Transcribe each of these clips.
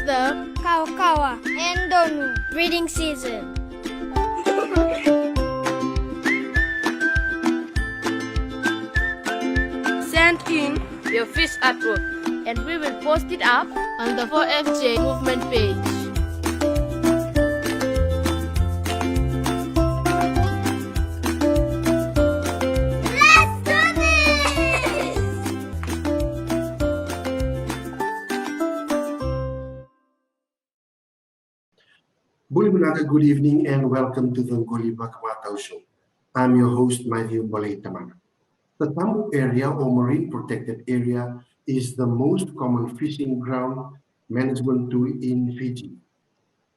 the Kaukawa and Donu breeding season. Send in your fish artwork and we will post it up on the 4FJ movement page. Good evening and welcome to the Qoli Vakamatau Show. I'm your host, Matthew Bolei-Tamana. The Tabu area or marine protected area is the most common fishing ground management tool in Fiji.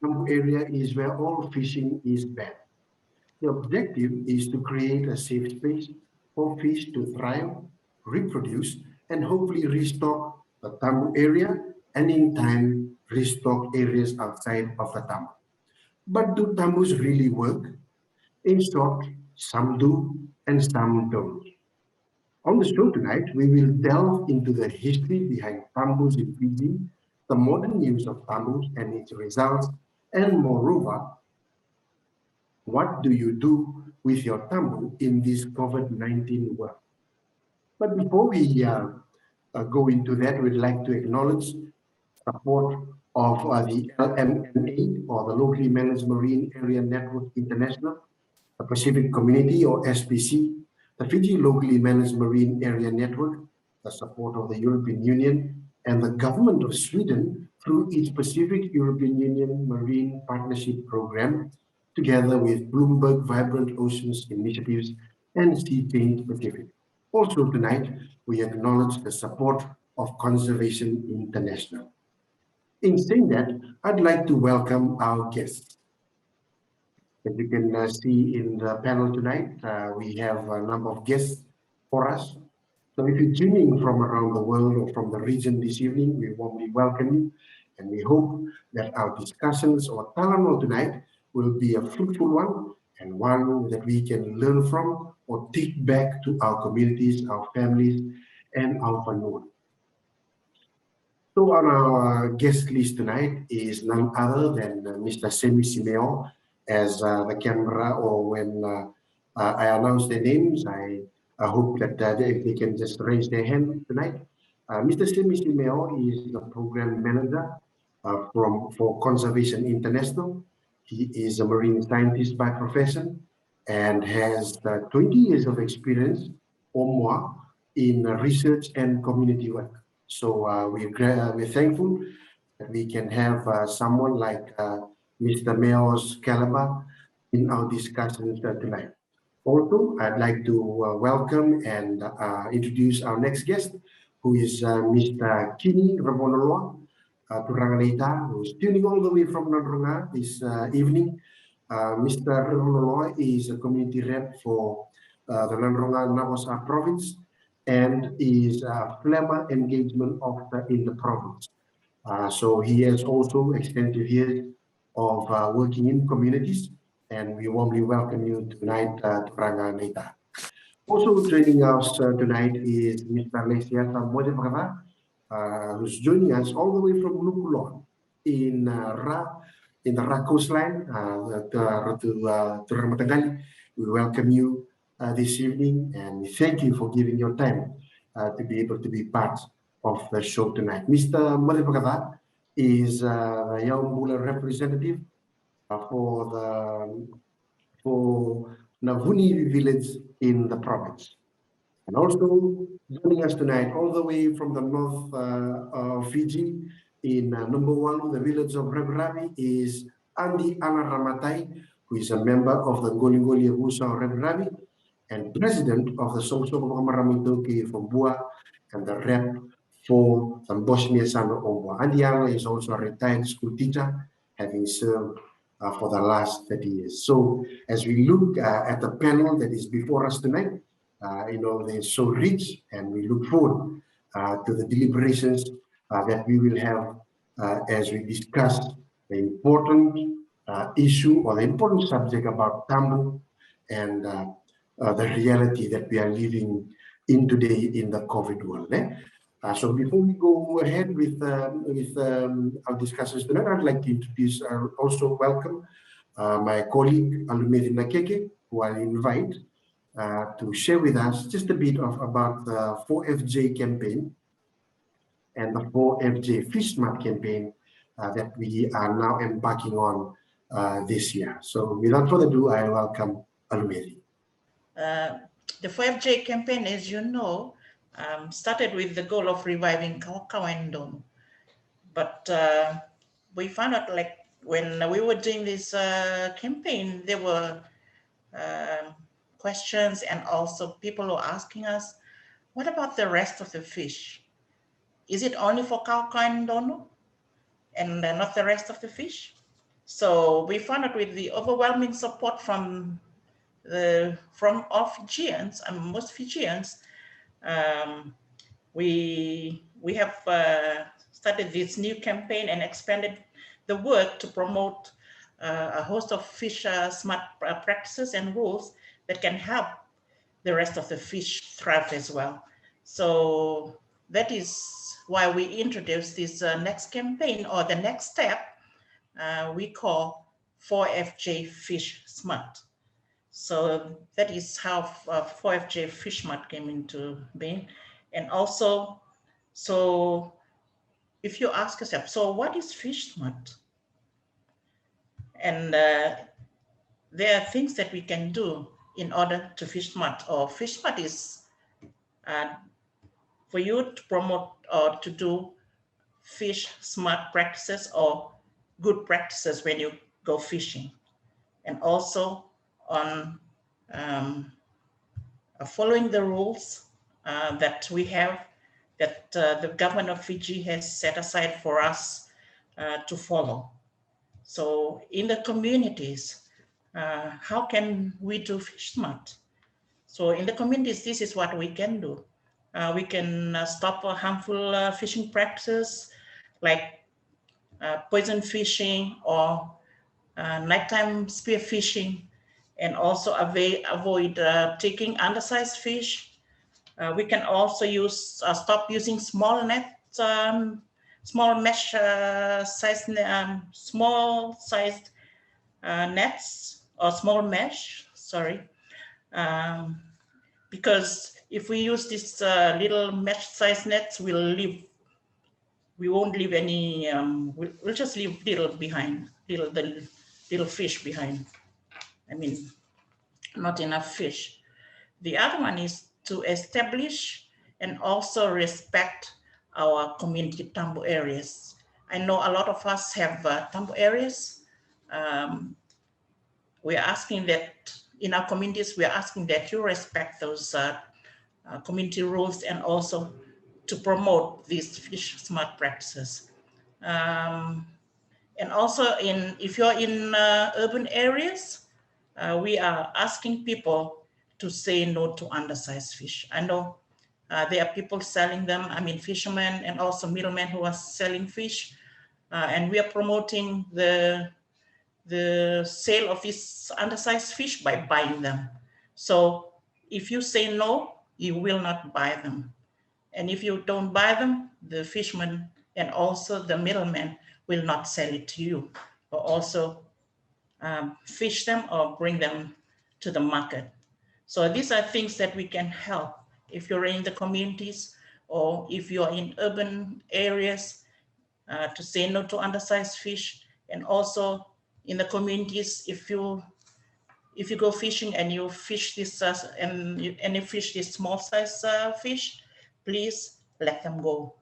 Tabu area is where all fishing is banned. The objective is to create a safe space for fish to thrive, reproduce, and hopefully restock the Tabu area and in time restock areas outside of the Tabu. But do tabus really work? In short, some do and some don't. On the show tonight, we will delve into the history behind tabus in Fiji, the modern use of tabus and its results, and moreover, what do you do with your tabu in this COVID-19 world? But before we go into that, we'd like to acknowledge support of the LMNA, or the Locally Managed Marine Area Network International, the Pacific Community, or SPC, the Fiji Locally Managed Marine Area Network, the support of the European Union, and the government of Sweden through its Pacific European Union Marine Partnership Program, together with Bloomberg Vibrant Oceans Initiatives and Sea Change Pacific. Also tonight, we acknowledge the support of Conservation International. In saying that, I'd like to welcome our guests. As you can see in the panel tonight, we have a number of guests for us. So if you're tuning from around the world or from the region this evening, we warmly welcome you, and we hope that our discussions or talamo tonight will be a fruitful one and one that we can learn from or take back to our communities, our families, and our vanua. So on our guest list tonight is none other than Mr. Semi Simeo. As the camera, or when I announce their names, I hope that if they can just raise their hand tonight. Mr. Semi Simeo is the program manager for Conservation International. He is a marine scientist by profession and has 20 years of experience or more in research and community work. So we're thankful that we can have someone like Mr. Meo's caliber in our discussions tonight. Also, I'd like to welcome and introduce our next guest, who is Mr. Qoli Vakamatau Show, who's tuning all the way from Nadrunga this evening. Mr. Vakamatau is a community rep for the Nadrunga Navasa province and is a Flema engagement officer in the province. So he has also extensive years of working in communities, and we warmly welcome you tonight to Ranganeta. Also joining us tonight is Mr. Lesiata Modevara, who's joining us all the way from Lukulon in the Ra coastline to Ramatai. We welcome you this evening, and we thank you for giving your time to be able to be part of the show tonight. Mr. Modevara is a young Mula representative for Navuni village in the province. And also joining us tonight all the way from the north of Fiji in number one, the village of Raviravi, is Ana Ramatai, who is a member of the Yavusa of Rairavi and president of the Social Maramitoki from Bua and the rep for the Bosnia Sano Ombua. Andiana is also a retired school teacher, having served for the last 30 years. So as we look at the panel that is before us tonight, they're so rich, and we look forward to the deliberations that we will have as we discuss the important issue or the important subject about tabu and the reality that we are living in today in the COVID world. So before we go ahead with our discussions tonight, I'd like to introduce also welcome my colleague Alumedi Nakeke, who I invite to share with us just a bit about the 4FJ campaign and the 4FJ Fish Smart campaign that we are now embarking on this year. So without further ado, I welcome Alumedi. The 4FJ campaign, as you know, started with the goal of reviving Kawendono. But we found out, like, when we were doing this campaign, there were questions and also people were asking us, what about the rest of the fish? Is it only for Kawendono and not the rest of the fish? So we found out with the overwhelming support from all Fijians and most Fijians, we have started this new campaign and expanded the work to promote a host of fish smart practices and rules that can help the rest of the fish thrive as well. So that is why we introduced this next campaign, or the next step we call 4FJ Fish Smart. So that is how 4FJ Fish Smart came into being. And also, so if you ask yourself, so what is Fish Smart? And there are things that we can do in order to fish smart. Or Fish Smart is for you to promote or to do fish smart practices or good practices when you go fishing. And also on following the rules that we have, that the government of Fiji has set aside for us to follow. So in the communities, how can we do fish smart? So in the communities, this is what we can do. We can stop harmful fishing practices like poison fishing or nighttime spear fishing, and also avoid taking undersized fish. We can also stop using small nets, small mesh sized, small sized nets or small mesh, sorry. Because if we use this little mesh sized nets, we won't leave any, we'll just leave little behind, little fish behind. I mean, not enough fish. The other one is to establish and also respect our community Tabu areas. I know a lot of us have Tabu areas. We're asking that in our communities, we're asking that you respect those community rules and also to promote these fish smart practices. And also if you're in urban areas, we are asking people to say no to undersized fish. I know there are people selling them, I mean fishermen and also middlemen who are selling fish, and we are promoting the sale of these undersized fish by buying them. So if you say no, you will not buy them. And if you don't buy them, the fishermen and also the middlemen will not sell it to you, or also fish them or bring them to the market. So these are things that we can help if you're in the communities or if you're in urban areas, to say no to undersized fish. And also in the communities, if you go fishing and you fish this and you fish this small size fish, please let them go.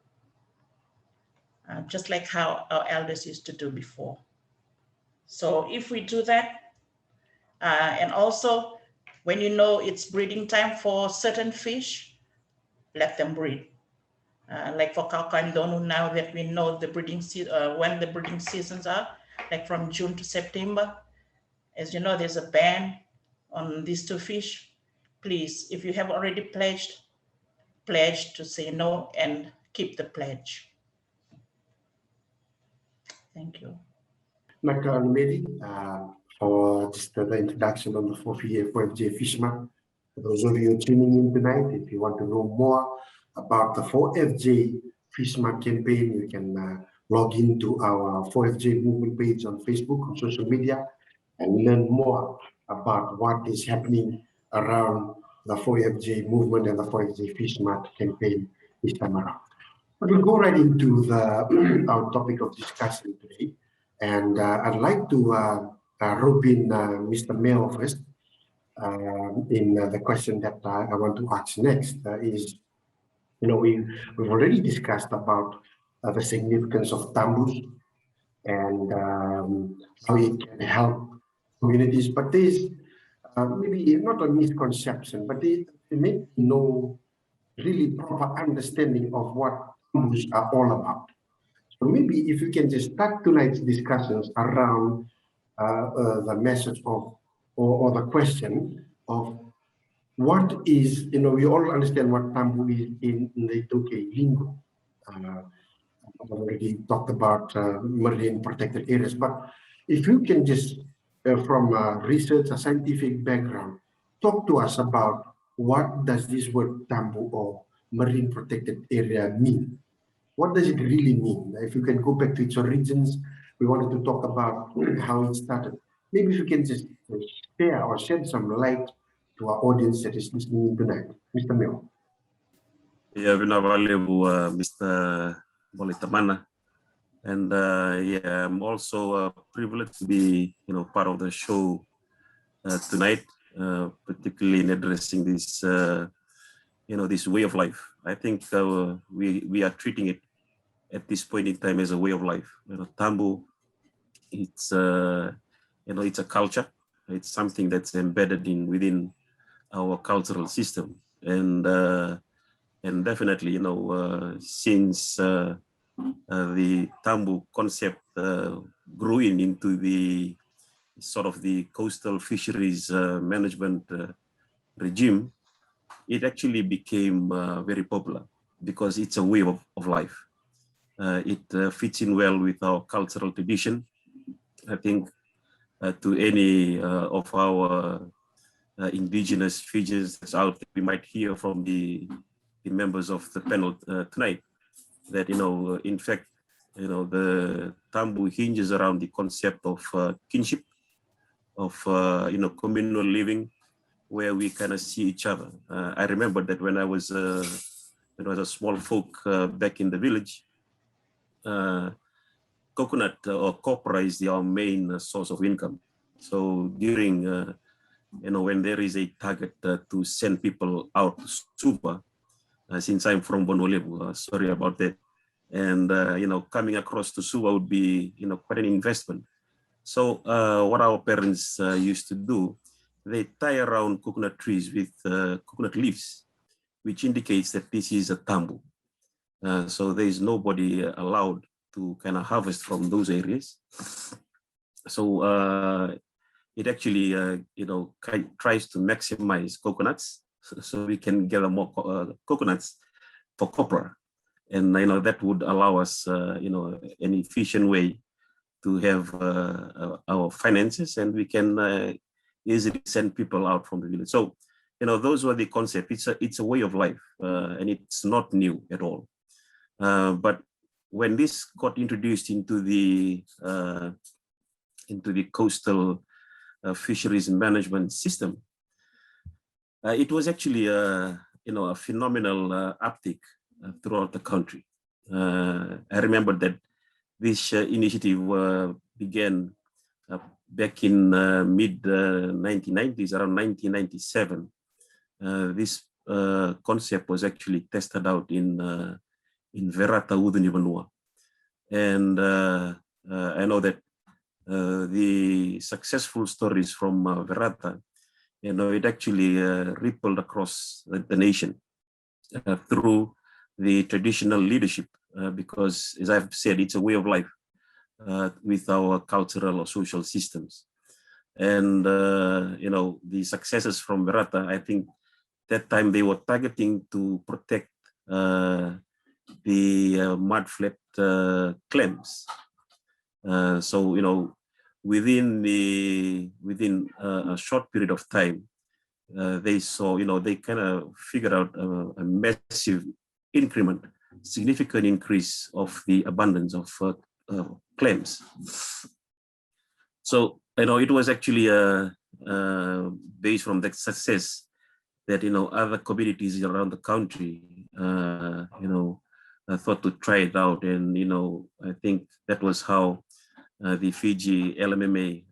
Just like how our elders used to do before. So if we do that, and also when you know it's breeding time for certain fish, let them breed. Like for Kawendono, now that we know the breeding when the breeding seasons are, like from June to September, as you know, there's a ban on these two fish. Please, if you have already pledged, pledge to say no and keep the pledge. Thank you. Dr. Alumedi, for just the introduction on the 4FJ Fish Smart. For those of you tuning in tonight, if you want to know more about the 4FJ Fish Smart campaign, you can log into our 4FJ movement page on Facebook, on social media, and learn more about what is happening around the 4FJ movement and the 4FJ Fish Smart campaign this time around. But we'll go right into the our topic of discussion today. And I'd like to rope in Mr. Mel first in the question that I want to ask next is, we've already discussed about the significance of tambus and how it can help communities, but there's maybe not a misconception, but there may be no really proper understanding of what tambus are all about. So maybe if you can just start tonight's discussions around the message of or the question of what is, we all understand what tambu is in the Toke lingo. I've already talked about marine protected areas, but if you can just, from research, a scientific background, talk to us about what does this word tambu or marine protected area mean? What does it really mean? If you can go back to its origins, we wanted to talk about how it started. Maybe if you can just share or shed some light to our audience that is listening tonight. Mr. Mel. Yeah, Mr. Bolitamana. And yeah, I'm also privileged to be, part of the show tonight, particularly in addressing this, this way of life. I think we are treating it at this point in time as a way of life. Tambu, it's it's a culture. It's something that's embedded within our cultural system, and definitely, since the tambu concept grew into the sort of the coastal fisheries management regime, it actually became very popular because it's a way of life. It fits in well with our cultural tradition. I think to any of our indigenous features that's out there, we might hear from the members of the panel tonight that, in fact, the tambu hinges around the concept of kinship, of, communal living, where we kind of see each other. I remember that when I was a small folk back in the village, coconut or copra is our main source of income. So during, when there is a target to send people out to Suva, since I'm from Bonolebu, sorry about that. And, coming across to Suva would be, quite an investment. So what our parents used to do, they tie around coconut trees with coconut leaves, which indicates that this is a tambu. So there is nobody allowed to kind of harvest from those areas. So it actually, tries to maximize coconuts so we can gather more coconuts for copra. And, that would allow us, an efficient way to have our finances, and we can easily send people out from the village. So, those were the concepts. It's a way of life, and it's not new at all. But when this got introduced into the coastal fisheries management system, it was actually a phenomenal uptick throughout the country. I remember that this initiative began back in mid 1990s, around 1997. This concept was actually tested out in Verata, Vanua. And I know that the successful stories from Verata, it actually rippled across the nation through the traditional leadership, because, as I've said, it's a way of life with our cultural or social systems. And, the successes from Verata, I think that time they were targeting to protect the mud-flapped clams. So, within a short period of time, they saw, they kind of figured out a massive increment, significant increase of the abundance of clams. So, it was actually based from that success that, other communities around the country, thought to try it out. And, I think that was how the Fiji LMMA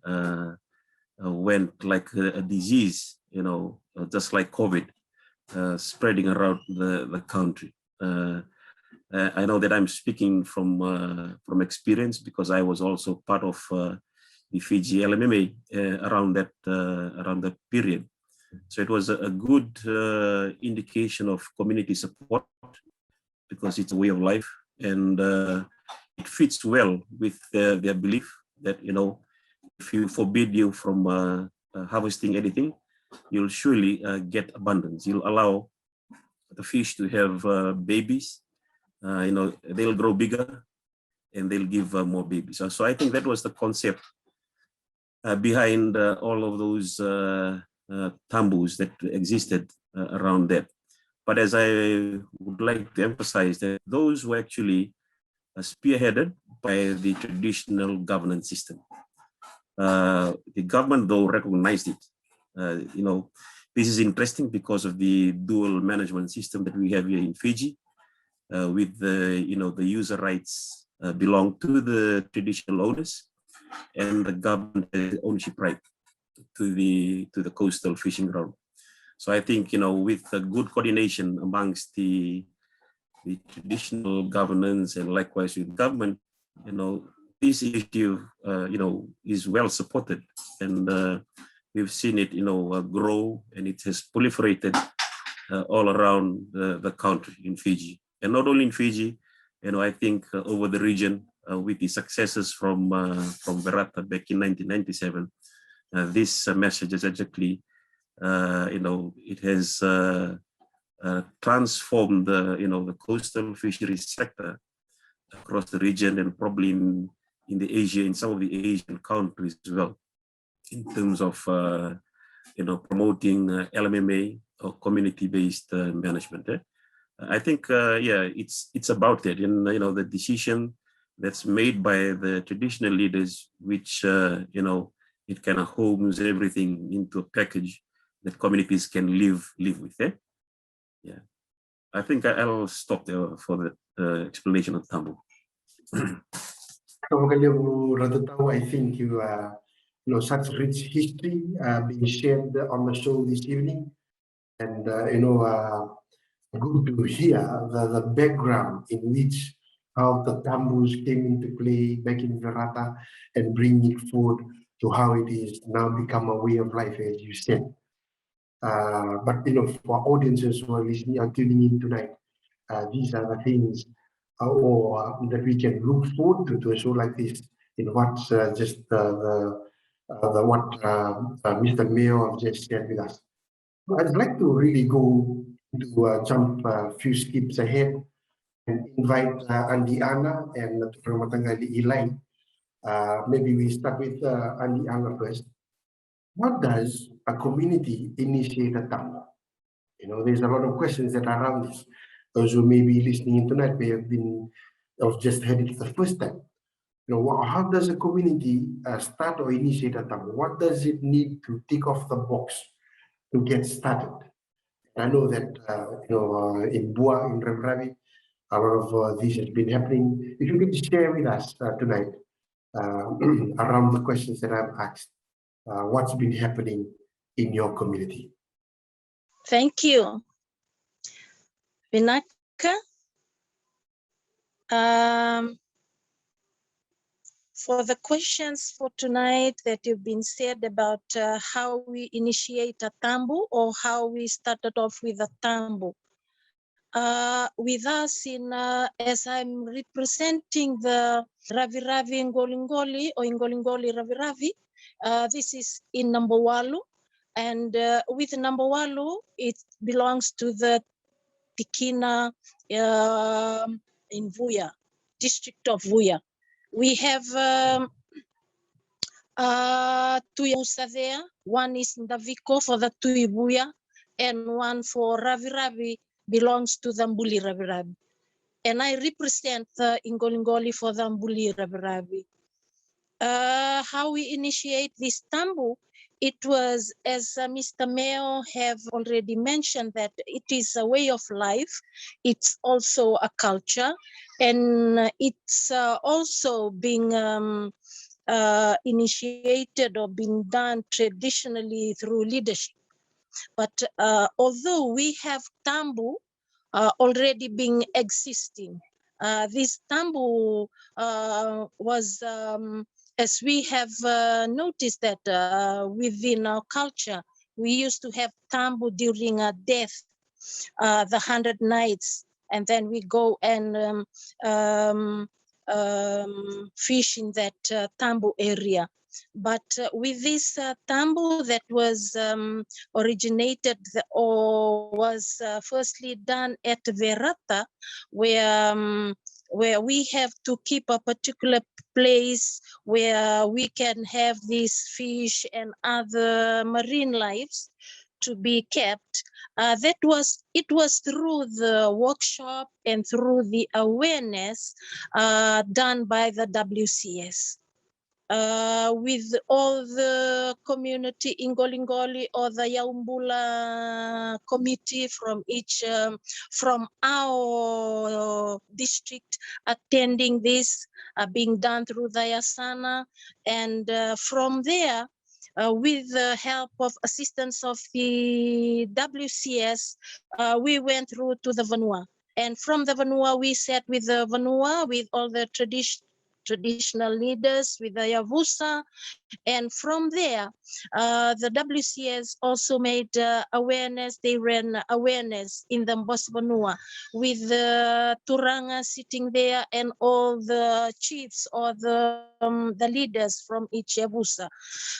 went like a disease, just like COVID, spreading around the country. I know that I'm speaking from experience, because I was also part of the Fiji LMMA around that period. So it was a good indication of community support, because it's a way of life, and it fits well with their belief that, if you forbid you from harvesting anything, you'll surely get abundance. You'll allow the fish to have babies. They'll grow bigger and they'll give more babies. So I think that was the concept behind all of those tambus that existed around that. But as I would like to emphasize, that those were actually spearheaded by the traditional governance system. The government, though, recognized it. This is interesting because of the dual management system that we have here in Fiji, with the user rights belong to the traditional owners, and the government has ownership right to the coastal fishing ground. So I think, with a good coordination amongst the traditional governance and likewise with government, this issue, is well supported, and we've seen it, grow, and it has proliferated all around the country in Fiji, and not only in Fiji. I think over the region, with the successes from Berata back in 1997, this message is actually, it has transformed the coastal fisheries sector across the region, and probably in some of the Asian countries as well, in terms of promoting LMMA or community-based management. I think it's about that, and the decision that's made by the traditional leaders, which it kind of homes everything into a package that communities can live with. Yeah, I think I'll stop there for the explanation of Tambu. I think you such rich history being shared on the show this evening, and good to hear the background in which how the tambus came into play back in Verata, and bring it forward to how it is now become a way of life, as you said. But for audiences who are listening and tuning in tonight, these are the things that we can look forward to a show like this. What's just what Mr. Mayor just shared with us. I'd like to really go to jump a few skips ahead and invite Andi Ana and Ramatai Eli. Maybe we start with Andi Ana first. What does a community initiate a tambu? There's a lot of questions that are around this. Those who may be listening in tonight may have been or just heard it the first time. How does a community start or initiate a tambu? What does it need to tick off the box to get started? I know that in Bua, in Raviravi, a lot of this has been happening. If you could share with us tonight around the questions that I've asked, what's been happening in your community? Thank you, Vinaka. For the questions for tonight that you've been said about how we initiate a tambu, or how we started off with a tambu. With us as I'm representing the Raviravi Ngolingoli or Ngolingoli Raviravi, this is in Nambowalu, and with Nambowalu, it belongs to the Tikina in Vuya, district of Vuya. We have two Yavusa there. One is Ndaviko for the Tuibuya, and one for Raviravi belongs to the Mbuli Raviravi. And I represent the Ingolingoli for the Mbuli Raviravi. How we initiate this tambu, it was, as Mr. Mayor have already mentioned, that it is a way of life. It's also a culture, and it's also being initiated or being done traditionally through leadership. But although we have tambu already being existing, this tambu was, as we have noticed that within our culture, we used to have tambu during a death, the 100 nights, and then we go and fish in that tambu area. But with this tambu that was originated or was firstly done at Verata, where we have to keep a particular place where we can have these fish and other marine lives to be kept. It was through the workshop and through the awareness done by the WCS. With all the community Ingolingoli or the Yaumbula committee from each, from our district attending this, being done through the Yasana. And from there, with the help of assistance of the WCS, we went through to the vanua. And from the vanua, we sat with the vanua, with all the traditional leaders, with the Yavusa, and from there, the WCS also made awareness. They ran awareness in the Mbosvanua with the Turanga sitting there and all the chiefs or the leaders from each Yavusa.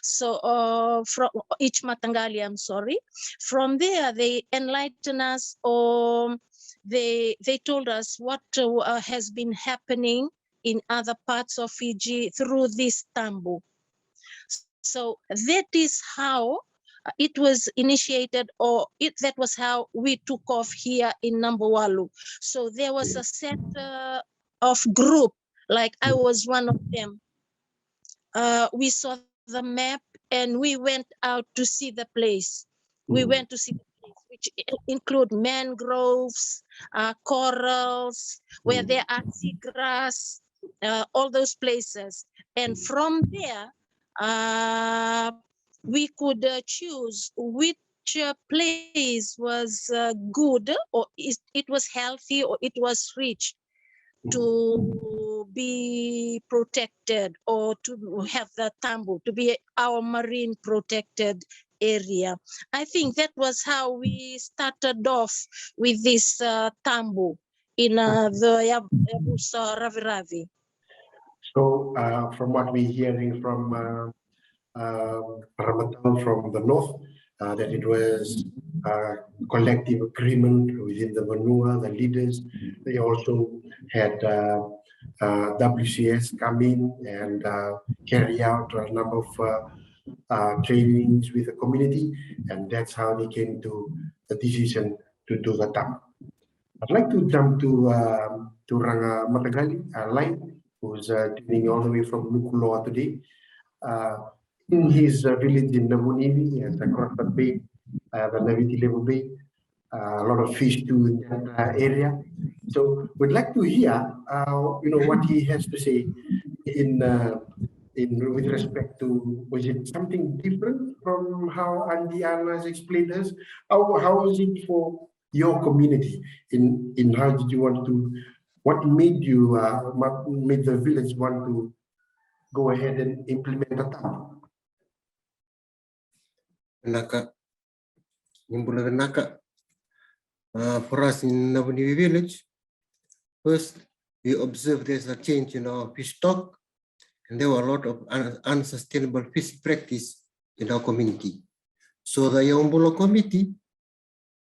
So from each Matangali, I'm sorry. From there, they enlightened us, or they told us what has been happening in other parts of Fiji through this tambu. So that is how it was initiated, or that was how we took off here in Nambowalu. So there was a set of group, like I was one of them. We saw the map and we went out to see the place. We went to see the place, which include mangroves, corals, where there are seagrass, all those places. And from there, we could choose which place was good, or it was healthy, or it was rich to be protected, or to have the tambu to be our marine protected area. I think that was how we started off with this tambu in the Yavusa Raviravi. So from what we're hearing from Ramatai from the north, that it was a collective agreement within the vanua, the leaders. They also had WCS come in and carry out a number of trainings with the community, and that's how they came to the decision to do the TAM. I'd like to jump to Ranga Matagali, Lai, who's tuning all the way from Nukuloa today. In his village in Namunivi, across the bay, the Naviti Level Bay, a lot of fish too in that area. So we'd like to hear, what he has to say in with respect to, was it something different from how Andy Anna has explained us? How was it for your community? In how did you want to? What made you made the village want to go ahead and implement the TAM? Naka, for us in Navunivi village, first we observed there's a change in our fish stock, and there were a lot of unsustainable fish practice in our community. So the Yaumbulo committee,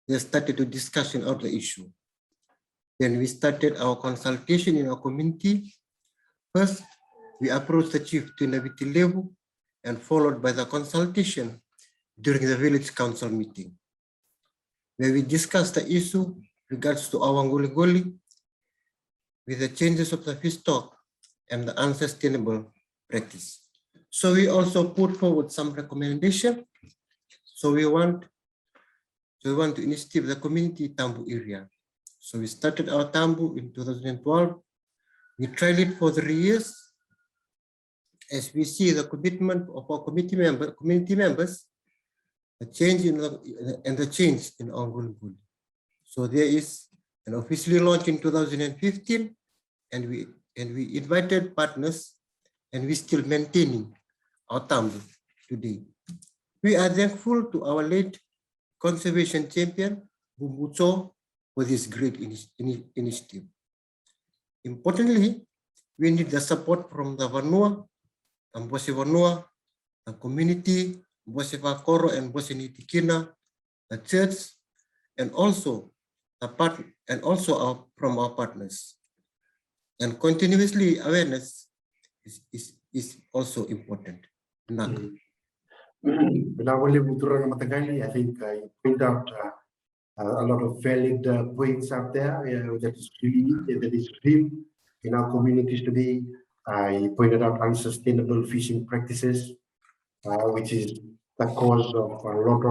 they started to discussion of the issue. Then we started our consultation in our community. First, we approached the chief to Naviti level, and followed by the consultation during the village council meeting, where we discussed the issue regards to our goli with the changes of the fish stock and the unsustainable practice. So we also put forward some recommendation. So we want to initiate the community Tabu area. So we started our Tabu in 2012. We tried it for 3 years. As we see the commitment of our community members, the change in our goli. So there is an officially launched in 2015, and we invited partners, and we still maintaining our Tabu today. We are thankful to our late conservation champion, Bumbucho, for this great initiative. Importantly, we need the support from the vanua, Mbose Vanua, the community, Mbose Vakoro and Mbose Nitikina, the church, and also from our partners. And continuously awareness is also important. I think you point out a lot of valid points out there that is real in our communities today. You pointed out unsustainable fishing practices, which is the cause of a lot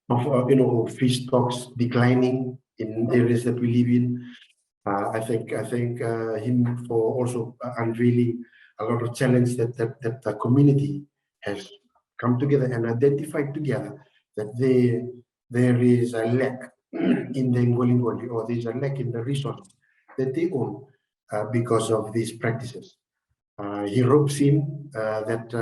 of fish stocks declining in areas that we live in. I thank him for also unveiling a lot of challenges that the community has come together and identified together that there is a lack in the Ngoli, or there is a lack in the resources that they own because of these practices. He ropes in that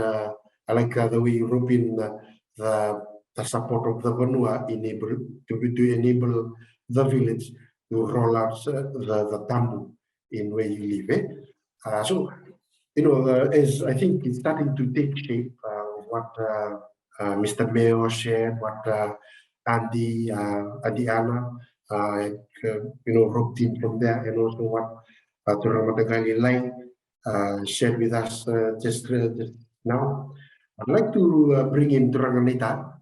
I like the way you rope in the support of the vanua to enable the village to roll out the tambu in where you live. So, as I think it's starting to take shape, what Mr. Mayor shared, what Andy Ana, roped in from there, and also what Ramatai line shared with us just now. I'd like to bring in Turanganita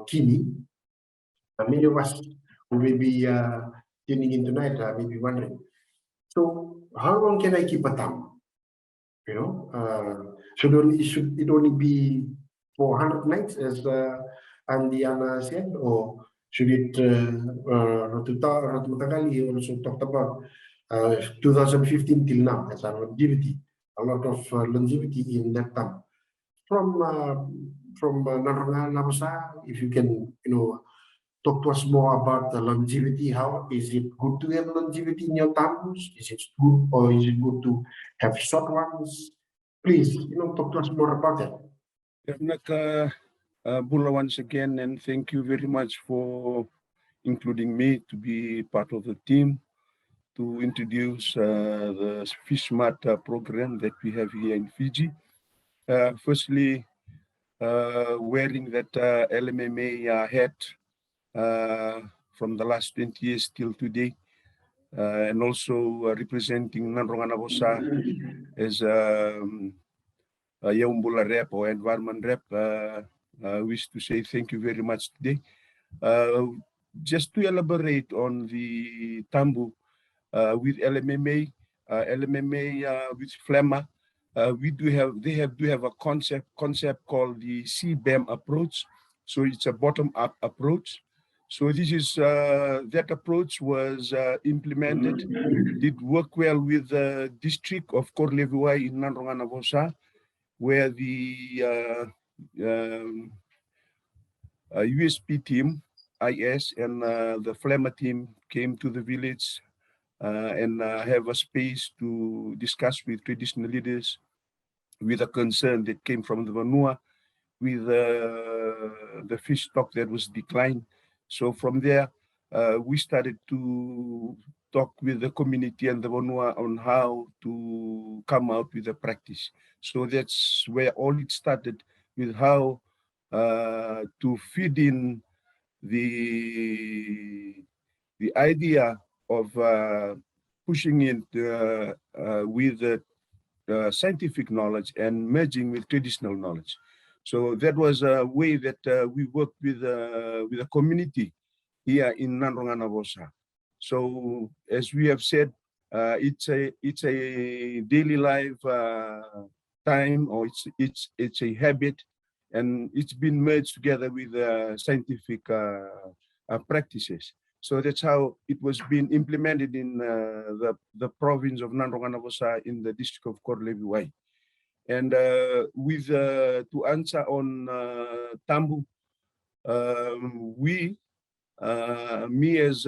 Kini. Many of us who may be tuning in tonight may be wondering, so how long can I keep a thumb? Should it only be 400 nights, as Andy Ana said, or should it, Ratu Tagali also talked about 2015 till now as our longevity, a lot of longevity in that time. From Yavusa, if you can, talk to us more about the longevity. How is it good to have longevity in your tabus? Is it good, or is it good to have short ones? Please, talk to us more about that. Bula, once again, and thank you very much for including me to be part of the team to introduce the Fish Mart program that we have here in Fiji. Firstly, wearing that LMMA hat from the last 20 years till today, and also representing Nanronganabosa as Yaumbula rep or environment rep. Wish to say thank you very much today. Just to elaborate on the Tambu with LMMA, with Flemma, they have a concept called the CBAM approach. So it's a bottom-up approach. So this is that approach was implemented, did work well with the district of Qoli in Nanronganabosa, where the USP team, IS, and the Flemma team came to the village and have a space to discuss with traditional leaders with a concern that came from the vanua with the fish stock that was declined. So from there, we started to talk with the community and the vanua on how to come out with a practice. So that's where all it started, with how to feed in the idea of pushing it with the scientific knowledge and merging with traditional knowledge. So that was a way that we worked with the community here in Nanronganabosa. So as we have said, it's a daily life time, or it's a habit, and it's been merged together with scientific practices. So that's how it was being implemented in the province of Nanronganabosa in the district of Raviravi. And with to answer on Tabu, me as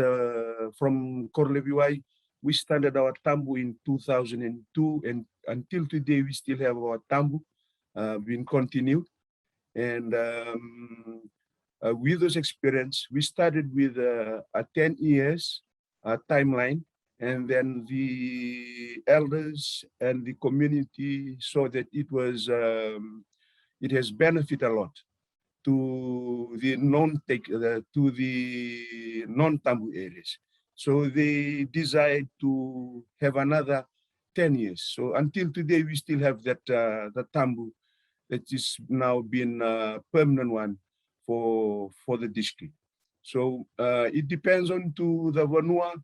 from Raviravi, we started our Tabu in 2002, and until today we still have our Tabu being continued. And with those experience, we started with a 10 years timeline, and then the elders and the community saw that it was it has benefited a lot to the non-Tabu areas. So they decided to have another 10 years. So until today, we still have that the Tabu that is now been a permanent one for the district. So it depends on to the vanua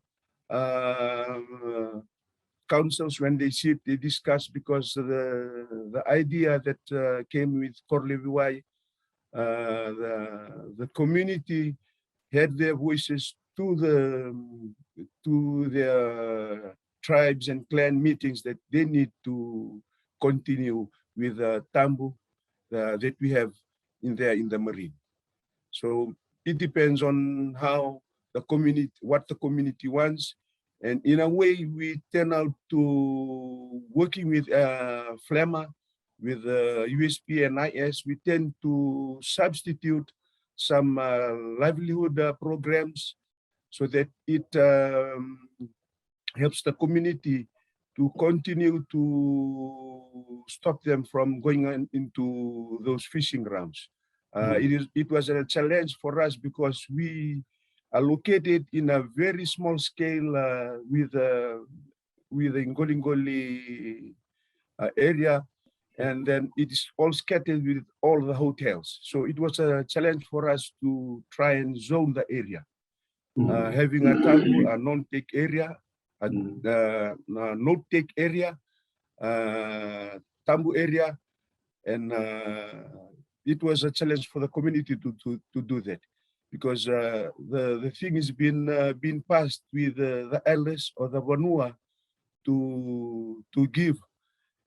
councils. When they sit, they discuss, because the idea that came with Raviravi, the community had their voices to their tribes and clan meetings that they need to continue with the Tabu that we have in the marine. So it depends on how the community, what the community wants. And in a way, we turn out to working with FLEMA, with USP and IS, we tend to substitute some livelihood programs so that it helps the community to continue to stop them from going into those fishing grounds. It was a challenge for us because we are located in a very small scale with the Ngolingoli area, and then it is all scattered with all the hotels. So it was a challenge for us to try and zone the area, having a Tabu, a non-take area, a no-take area, Tabu area, and it was a challenge for the community to do that, because the thing is been passed with the elders or the vanua to give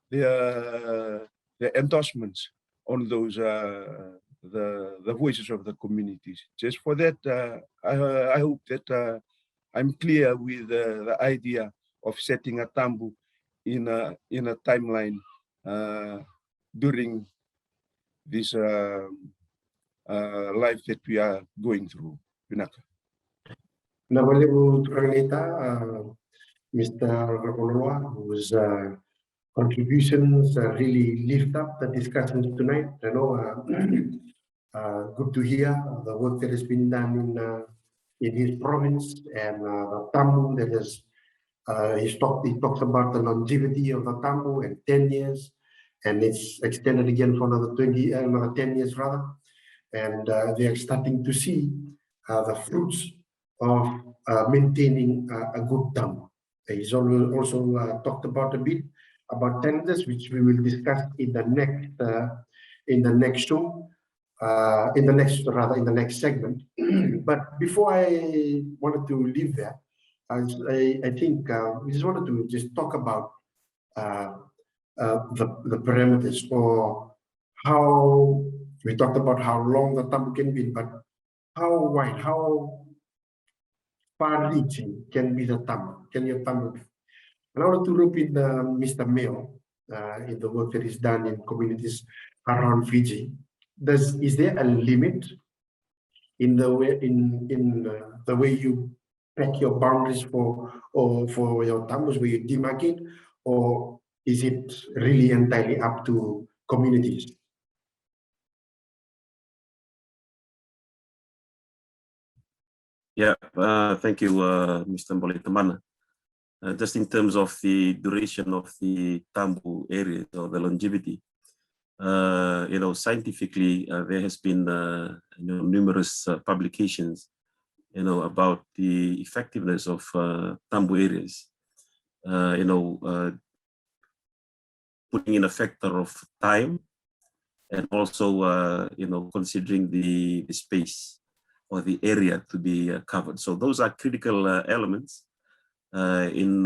the endorsements on those the voices of the communities. Just for that, I hope that I'm clear with the idea of setting a Tabu in a timeline during this life that we are going through. Pinaka. Mr. Rapoloa, whose contributions really lift up the discussions tonight. I know good to hear the work that has been done in his province, and the Tabu that has he talks about the longevity of the Tabu and 10 years, and it's extended again for another 10 years rather, and they are starting to see the fruits of maintaining a good Tabu. He's also talked about a bit about tenders, which we will discuss in the next show, in the next segment. But before I wanted to leave there, I think we just wanted to just talk about the parameters, or how we talked about how long the Tabu can be, but how wide, how far-reaching can be the Tabu? Can your Tabu be? And I want to loop in Mr. Mayo in the work that is done in communities around Fiji. Is there a limit in the way the way you pack your boundaries for your Tabus, where you demarcate, or is it really entirely up to communities? Yeah, thank you, Mr. Mbolithamana. Just in terms of the duration of the Tabu area, or the longevity, scientifically, there has been numerous publications about the effectiveness of Tabu areas, putting in a factor of time and also, considering the space or the area to be covered. So those are critical elements in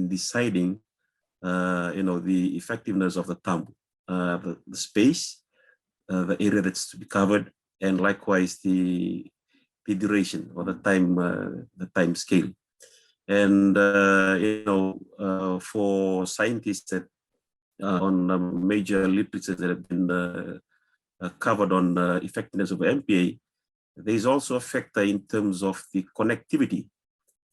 deciding, the effectiveness of the Tabu, the space, the area that's to be covered, and likewise the duration or the time scale. And for scientists that on major literature that have been covered on effectiveness of MPA, there is also a factor in terms of the connectivity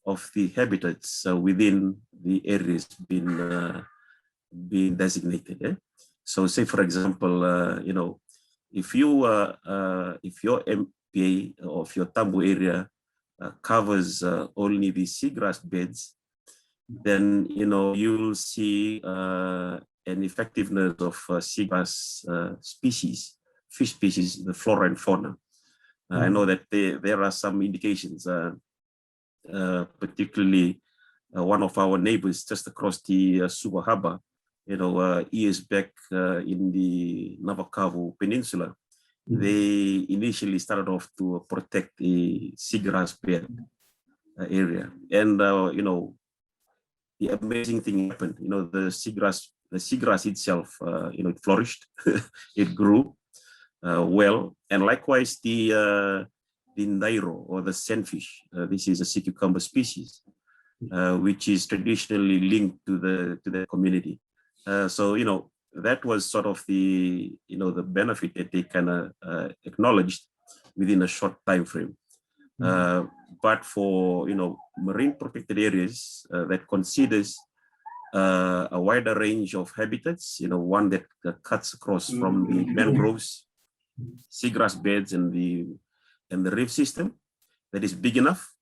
of the habitats within the areas being designated. So, say for example, if your MPA or if your Tabu area covers only the seagrass beds, then you'll see an effectiveness of seagrass species, fish species, the flora and fauna. I know that there are some indications, particularly one of our neighbors just across the Suva Harbor, years back in the Navakavu Peninsula, they initially started off to protect the seagrass bed area. And, the amazing thing happened, the seagrass itself, it flourished, it grew well. And likewise, the Ndairo or the sandfish, this is a sea cucumber species, which is traditionally linked to the community. So, that was sort of the, the benefit that they kind of acknowledged within a short time frame. But for, marine protected areas that considers a wider range of habitats, one that cuts across from the mangroves, seagrass beds, and the reef system that is big enough,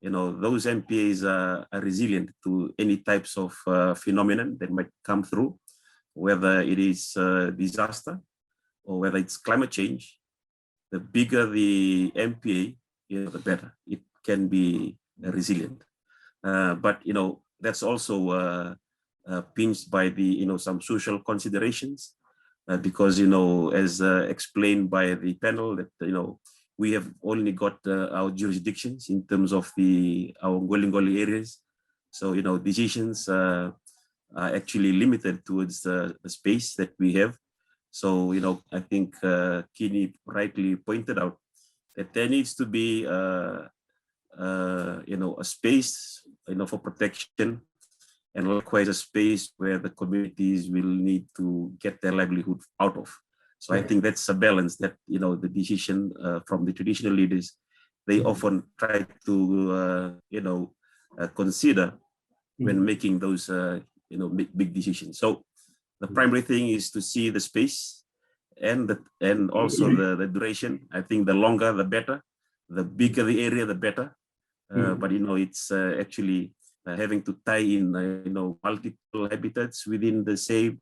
those MPAs are resilient to any types of phenomenon that might come through, whether it is disaster or whether it's climate change. The bigger the MPA, the better it can be resilient. But that's also pinched by the some social considerations, because as explained by the panel, that we have only got our jurisdictions in terms of our Ngoli areas. So decisions are actually limited towards the space that we have. So I think Kini rightly pointed out that there needs to be a space for protection, and likewise a space where the communities will need to get their livelihood out of. So I think that's a balance that the decision from the traditional leaders, they often try to consider when making those big decisions. So the primary thing is to see the space and also the duration. I think the longer the better, the bigger the area the better. But it's actually having to tie in multiple habitats within the same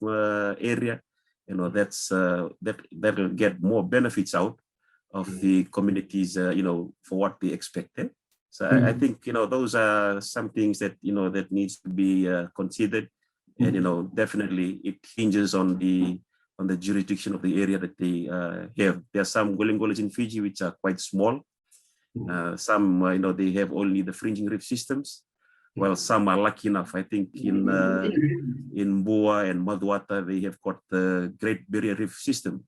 area. That's that'll get more benefits out of the communities, for what they expect. So I think those are some things that that needs to be considered, and definitely it hinges on the jurisdiction of the area that they have. There are some Golingolis in Fiji which are quite small. Some they have only the fringing reef systems, while some are lucky enough. I think in Boa and Maduata they have got the Great Barrier Reef system,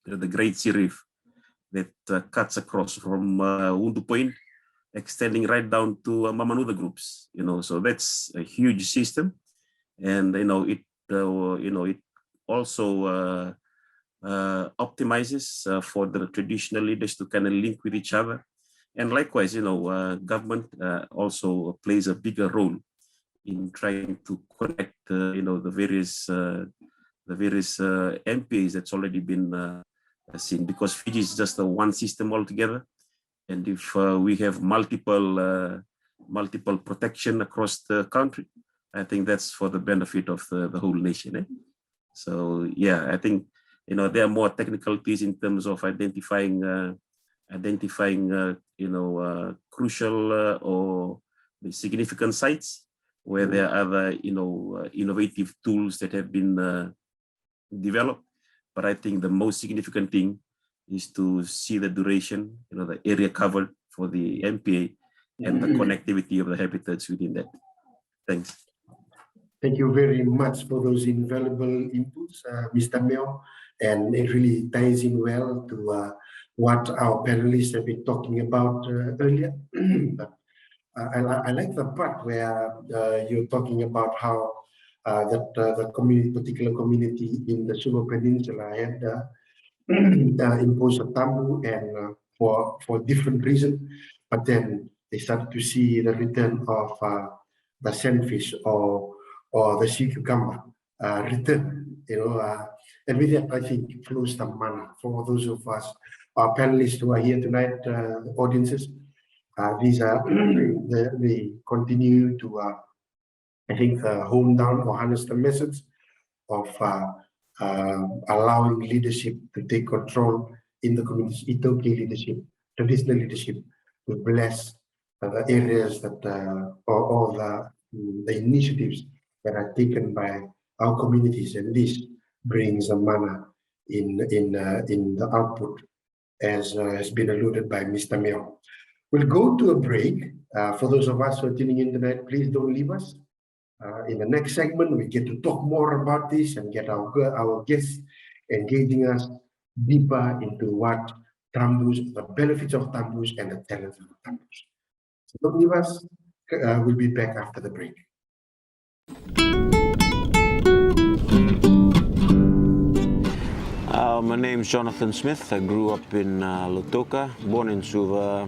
the Great Sea Reef, that cuts across from Undu Point, extending right down to Mamanuda groups. So that's a huge system, and it also optimizes for the traditional leaders to kind of link with each other. And likewise, government also plays a bigger role in trying to connect, the various MPAs that's already been seen, because Fiji is just a one system altogether. And if we have multiple protection across the country, I think that's for the benefit of the whole nation. So yeah, I think there are more technicalities in terms of identifying identifying, crucial or the significant sites where there are other, innovative tools that have been developed. But I think the most significant thing is to see the duration, the area covered for the MPA and the connectivity of the habitats within that. Thanks. Thank you very much for those invaluable inputs, Mr. Meo, and it really ties in well to what our panelists have been talking about earlier. But I like the part where you're talking about how the particular community in the Sugar Peninsula had imposed a tambu and for different reasons, but then they started to see the return of the sandfish or the sea cucumber return, and with that I think flows the mana for those of us, our panelists who are here tonight, audiences. These are they continue to I think hone down or harness the message of allowing leadership to take control in the communities, Itoki leadership, traditional leadership, to bless the areas that or the initiatives that are taken by our communities, and this brings a mana in the output, as has been alluded by Mr. Meo. We'll go to a break. For those of us who are tuning in tonight, please don't leave us. In the next segment, we get to talk more about this and get our guests engaging us deeper into what tambus, the benefits of tambus and the talents of tambus. So don't leave us. We'll be back after the break. My name's Jonathan Smith. I grew up in Lautoka, born in Suva,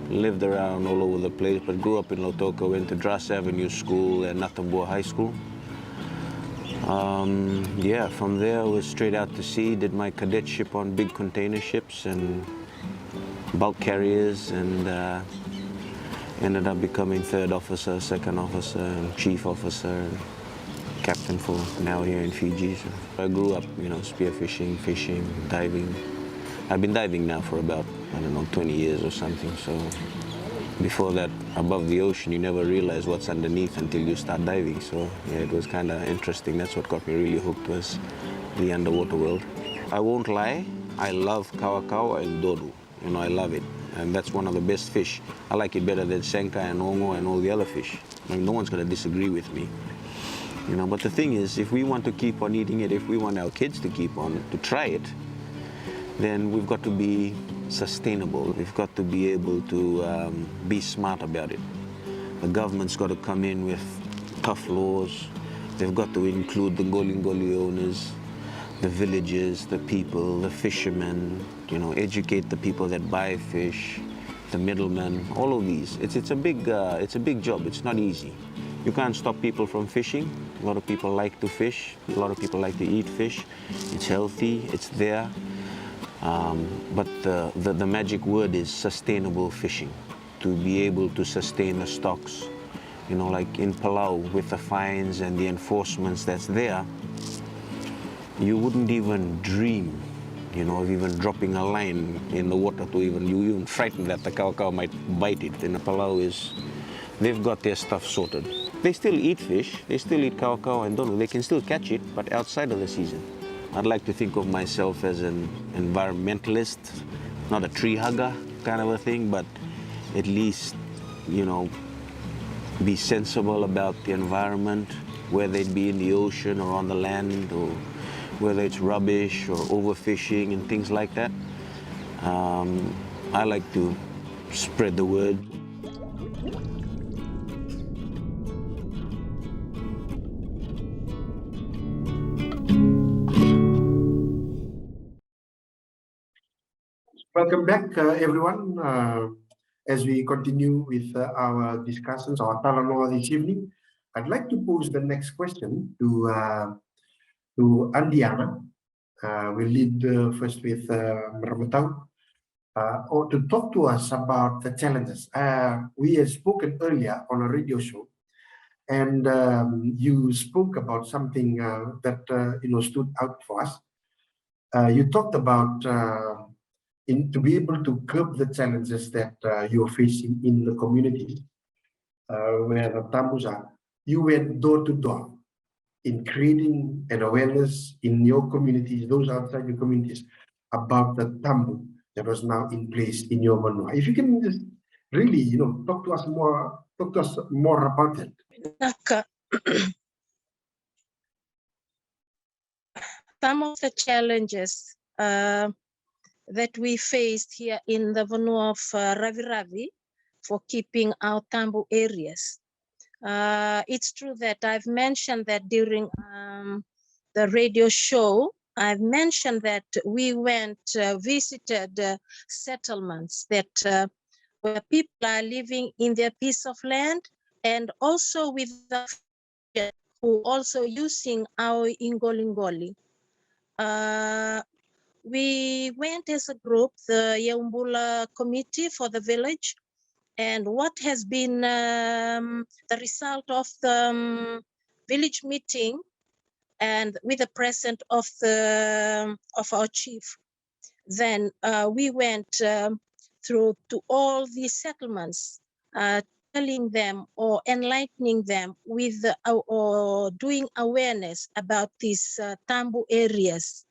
lived around all over the place, but grew up in Lautoka, went to Dras Avenue School and Natambua High School. From there I was straight out to sea, did my cadetship on big container ships and bulk carriers, and ended up becoming third officer, second officer, and chief officer, and captain for now here in Fiji. So I grew up, spearfishing, fishing, diving. I've been diving now for about, 20 years or something. So before that, above the ocean, you never realize what's underneath until you start diving. So yeah, it was kind of interesting. That's what got me really hooked, was the underwater world. I won't lie, I love kawakawa and doru. I love it. And that's one of the best fish. I like it better than senka and ongo and all the other fish. No one's going to disagree with me. But the thing is, if we want to keep on eating it, if we want our kids to keep on, to try it, then we've got to be sustainable. We've got to be able to be smart about it. The government's got to come in with tough laws. They've got to include the ngoli owners, the villagers, the people, the fishermen, educate the people that buy fish, the middlemen, all of these. It's a big job. It's not easy. You can't stop people from fishing. A lot of people like to fish. A lot of people like to eat fish. It's healthy, it's there. But the magic word is sustainable fishing. To be able to sustain the stocks. Like in Palau, with the fines and the enforcements that's there, you wouldn't even dream, of even dropping a line in the water you even frightened that the kawakawa might bite it. In the Palau they've got their stuff sorted. They still eat fish, they still eat kawakawa and dono. They can still catch it, but outside of the season. I'd like to think of myself as an environmentalist, not a tree hugger kind of a thing, but at least, be sensible about the environment, whether it be in the ocean or on the land, or whether it's rubbish or overfishing and things like that. I like to spread the word. Welcome back, everyone. As we continue with our discussions, our talanoa this evening, I'd like to pose the next question to Andiana. We'll lead first with Ramatai, or to talk to us about the challenges. We have spoken earlier on a radio show, and you spoke about something that stood out for us. You talked about to be able to curb the challenges that you're facing in the community where the Tambus are, you went door to door in creating an awareness in your communities, those outside your communities, about the Tambu that was now in place in your vanua. If you can just really, talk to us more about it. Some of the challenges that we faced here in the vanua of Raviravi for keeping our Tabu areas. It's true that I've mentioned that during the radio show, I've mentioned that we went, visited settlements that where people are living in their piece of land, and also with the who also using our ingolingoli. We went as a group, the Yavusa committee for the village, and what has been the result of the village meeting, and with the presence of our chief. Then we went through to all these settlements, telling them or enlightening them with or doing awareness about these Tabu areas.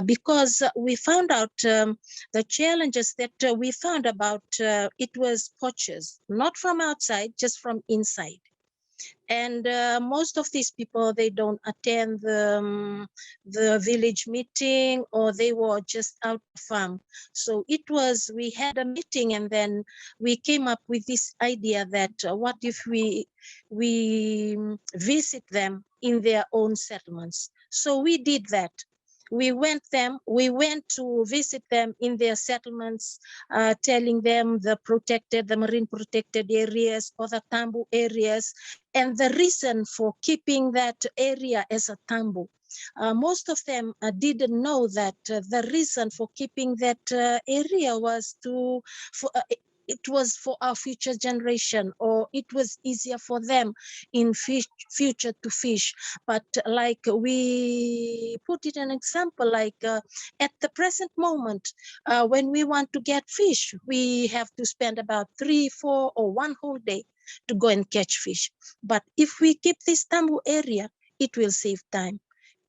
Because we found out the challenges that we found about it was poachers, not from outside, just from inside. And most of these people, they don't attend the village meeting, or they were just out farm. So it was, we had a meeting, and then we came up with this idea that what if we visit them in their own settlements. So we did that. We went to visit them in their settlements, telling them the marine protected areas or the Tabu areas, and the reason for keeping that area as a Tabu. Most of them didn't know that the reason for keeping that area was it was for our future generation, or it was easier for them in future to fish. But like we put it an example, like at the present moment, when we want to get fish, we have to spend about 3, 4, or 1 whole day to go and catch fish. But if we keep this Tabu area, it will save time.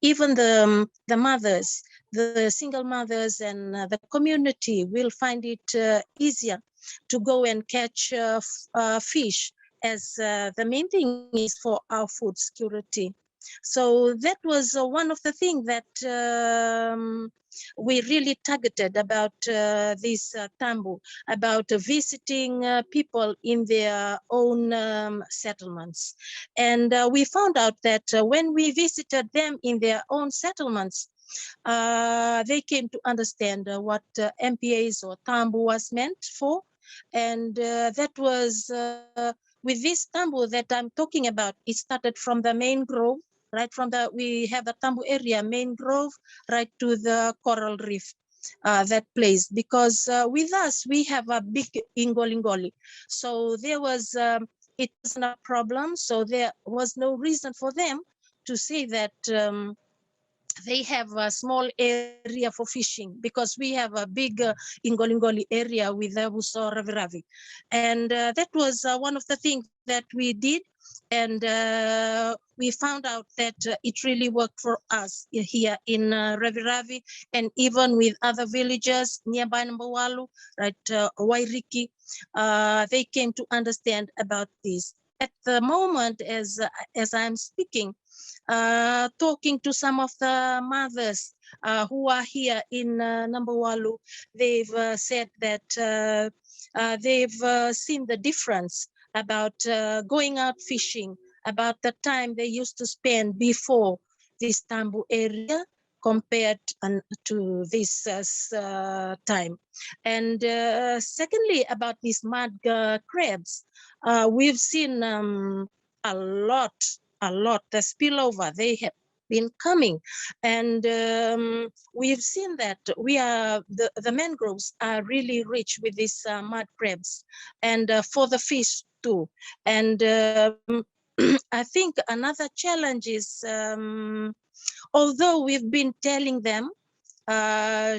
Even the mothers, the single mothers, and the community will find it easier to go and catch fish, as the main thing is for our food security. So that was one of the things that we really targeted about this Tabu, about visiting people in their own settlements. And we found out that when we visited them in their own settlements, they came to understand what MPAs or Tabu was meant for. And that was with this Tabu that I'm talking about. It started from the main grove, right from we have the Tabu area, main grove, right to the coral reef, that place. Because with us, we have a big ingolingoli. So there was, it wasn't a problem. So there was no reason for them to say that they have a small area for fishing, because we have a big ingolingoli area with Yavusa Raviravi. And that was one of the things that we did. And we found out that it really worked for us here in Raviravi, and even with other villages nearby Nambawalu, right, Wairiki, they came to understand about this. At the moment, as I'm speaking, talking to some of the mothers who are here in Nambawalu, they've said that they've seen the difference about going out fishing, about the time they used to spend before this Tabu area compared to this time. And secondly, about these mud crabs, we've seen a lot, the spillover, they have been coming. And we've seen that the mangroves are really rich with these mud crabs, and for the fish too. And I think another challenge is, although we've been telling them,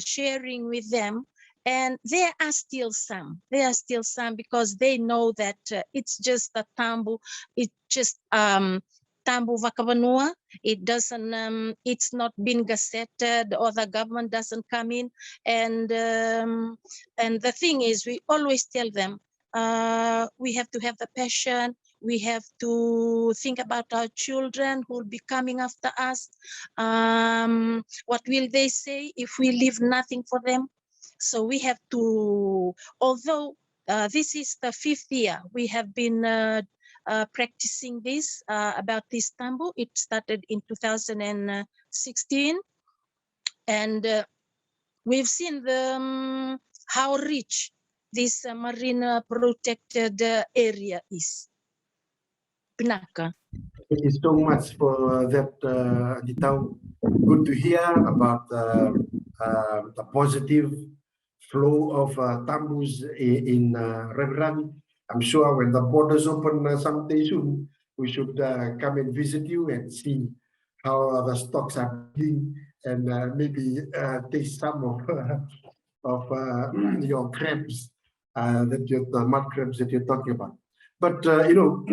sharing with them, And there are still some. There are still some because they know that it's just a tambu. It's just Tabu Areas. It doesn't. It's not been gazetted, or the government doesn't come in. And the thing is, we always tell them we have to have the passion. We have to think about our children who will be coming after us. What will they say if we leave nothing for them? So we have to, although this is the 5th year, we have been practicing this about this tambu. It started in 2016, and we've seen how rich this marine protected area is. Pinaka. Thank you so much for that, Aditau. Good to hear about the positive flow of tambus in Raviravi. I'm sure when the borders open someday soon, we should come and visit you and see how the stocks are doing, and maybe taste some of your crabs, the mud crabs that you're talking about. But you know.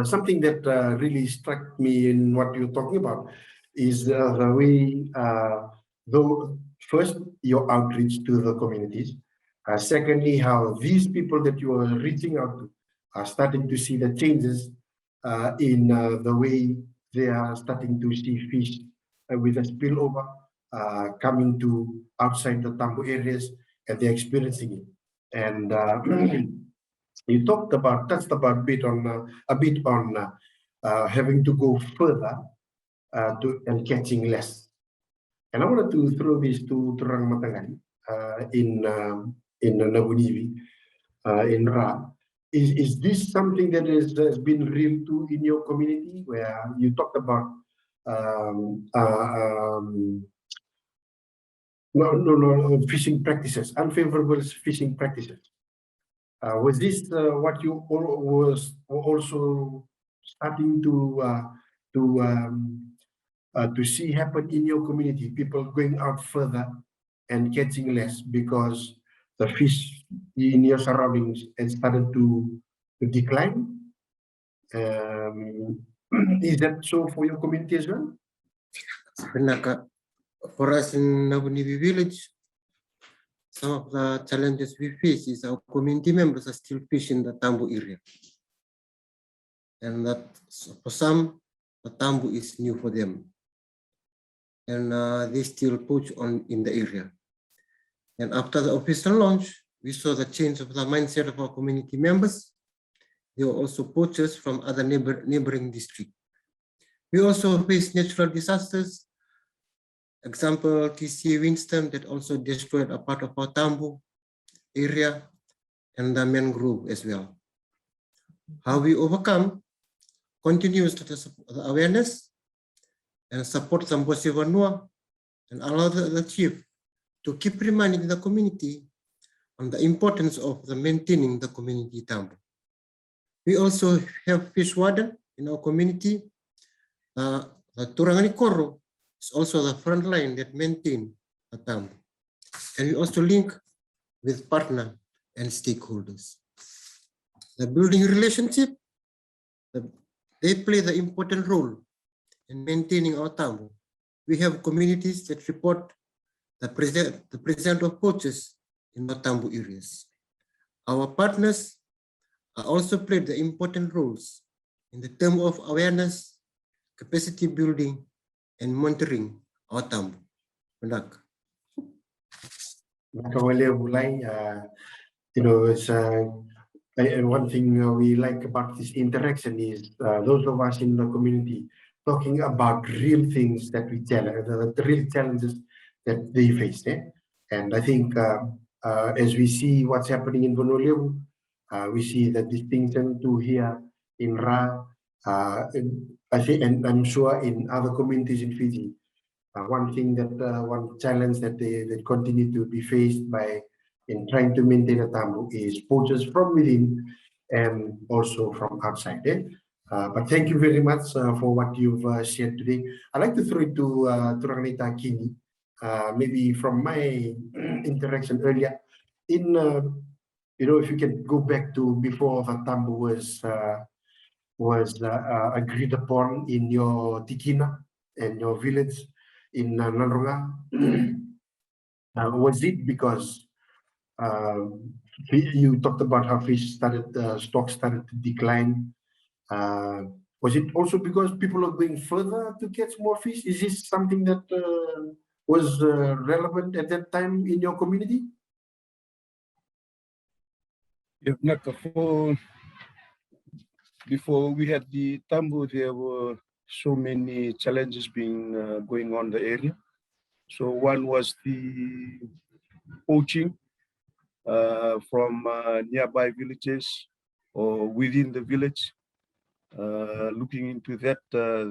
Something that really struck me in what you're talking about is the way, though, first, your outreach to the communities. Secondly, how these people that you are reaching out to are starting to see the changes in the way they are starting to see fish with a spillover coming to outside the Tabu areas, and they're experiencing it. And you touched about a bit on having to go further and catching less. And I wanted to throw this to Turang Matangani in Nabunivi, in Ra. Is this something that has been real too in your community, where you talked about fishing practices, unfavorable fishing practices? Was this what you was also starting to see happen in your community? People going out further and catching less because the fish in your surroundings has started to decline. Is that so for your community as well? For us in Nabunivi village, some of the challenges we face is our community members are still fishing the tambu area. And that for some, the tambu is new for them. And they still poach in the area. And after the official launch, we saw the change of the mindset of our community members. They were also poachers from other neighboring districts. We also face natural disasters. Example, TC windstorm that also destroyed a part of our tambu area and the mangrove as well. How we overcome continues to the awareness and support Sambosi Vanua and allow the chief to keep reminding the community on the importance of the maintaining the community tambu. We also have fish warden in our community. The Turangani Koro is also the front line that maintain the tambu. And we also link with partner and stakeholders. The building relationship, they play the important role in maintaining our tambu. We have communities that report the presence of poachers in our tambu areas. Our partners are also played the important roles in the term of awareness, capacity building, and monitoring our tambu. You know, it's one thing we like about this interaction is those of us in the community talking about real things that we tell, the real challenges that they face. And I think as we see what's happening in Vanua, we see the distinction to here in Ra, I think, and I'm sure in other communities in Fiji. One thing that one challenge that they continue to be faced by in trying to maintain a tambu is poachers from within and also from outside. But thank you very much for what you've shared today. I'd like to throw it to Turanganita Kini maybe from my interaction earlier, in if you can go back to before the Tambu was agreed upon in your Tikina and your village in Nanronga, was it because you talked about how fish stock started to decline? Was it also because people are going further to catch more fish? Is this something that was relevant at that time in your community? If not before we had the Tambu, there were so many challenges going on in the area. So one was the poaching from nearby villages or within the village. Looking into that,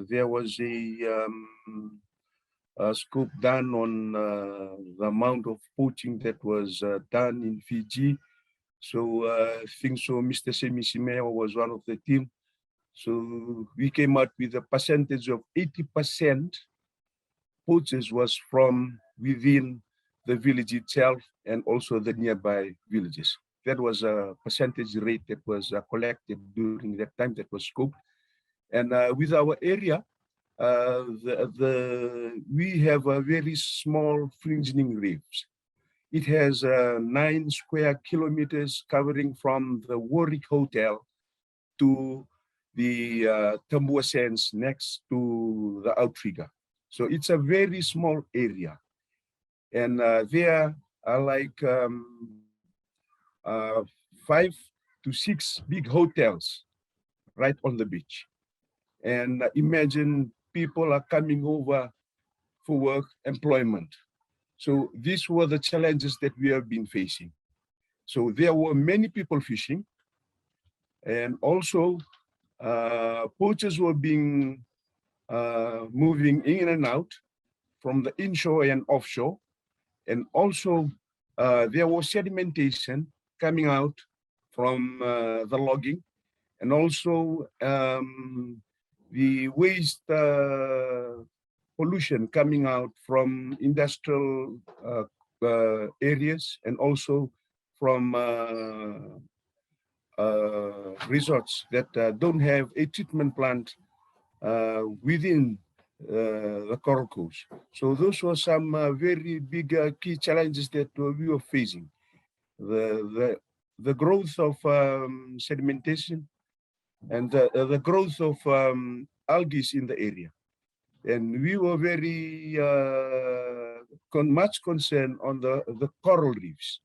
there was a scope done on the amount of poaching that was done in Fiji. So I think so Mr. Semisimeo was one of the team. So we came out with a percentage of 80% poachers was from within the village itself and also the nearby villages. That was a percentage rate that was collected during that time that was scoped. And with our area, we have a very small fringing reefs. It has 9 square kilometers covering from the Warwick Hotel to the Tabu Areas next to the outrigger. So it's a very small area. And there are like 5 to 6 big hotels right on the beach. And imagine people are coming over for work, employment. So these were the challenges that we have been facing. So there were many people fishing, and also poachers were being moving in and out from the inshore and offshore. And also there was sedimentation coming out from the logging, and also the waste pollution coming out from industrial areas, and also from resorts that don't have a treatment plant within the Coral Coast. So those were some very big key challenges that we were facing. The growth of sedimentation and the growth of algae in the area. And we were very much concerned on the coral reefs.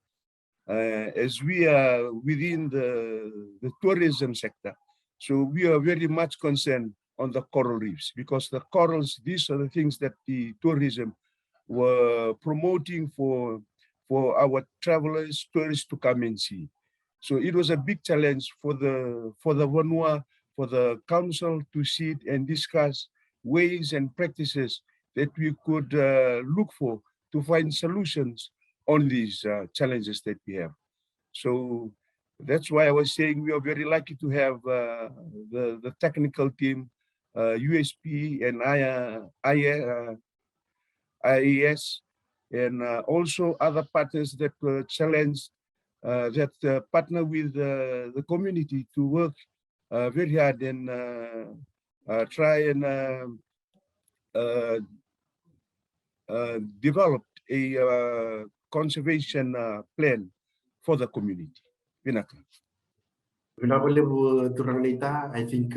As we are within the tourism sector, so we are very much concerned on the coral reefs, because the corals, these are the things that the tourism were promoting for our travelers, tourists to come and see. So it was a big challenge for the vanua, for the council to sit and discuss ways and practices that we could look for to find solutions on these challenges that we have. So that's why I was saying we are very lucky to have the technical team, USP and IAS, and also other partners that were challenged, that partner with the community to work very hard and try and develop a conservation plan for the community. Vinaka. I think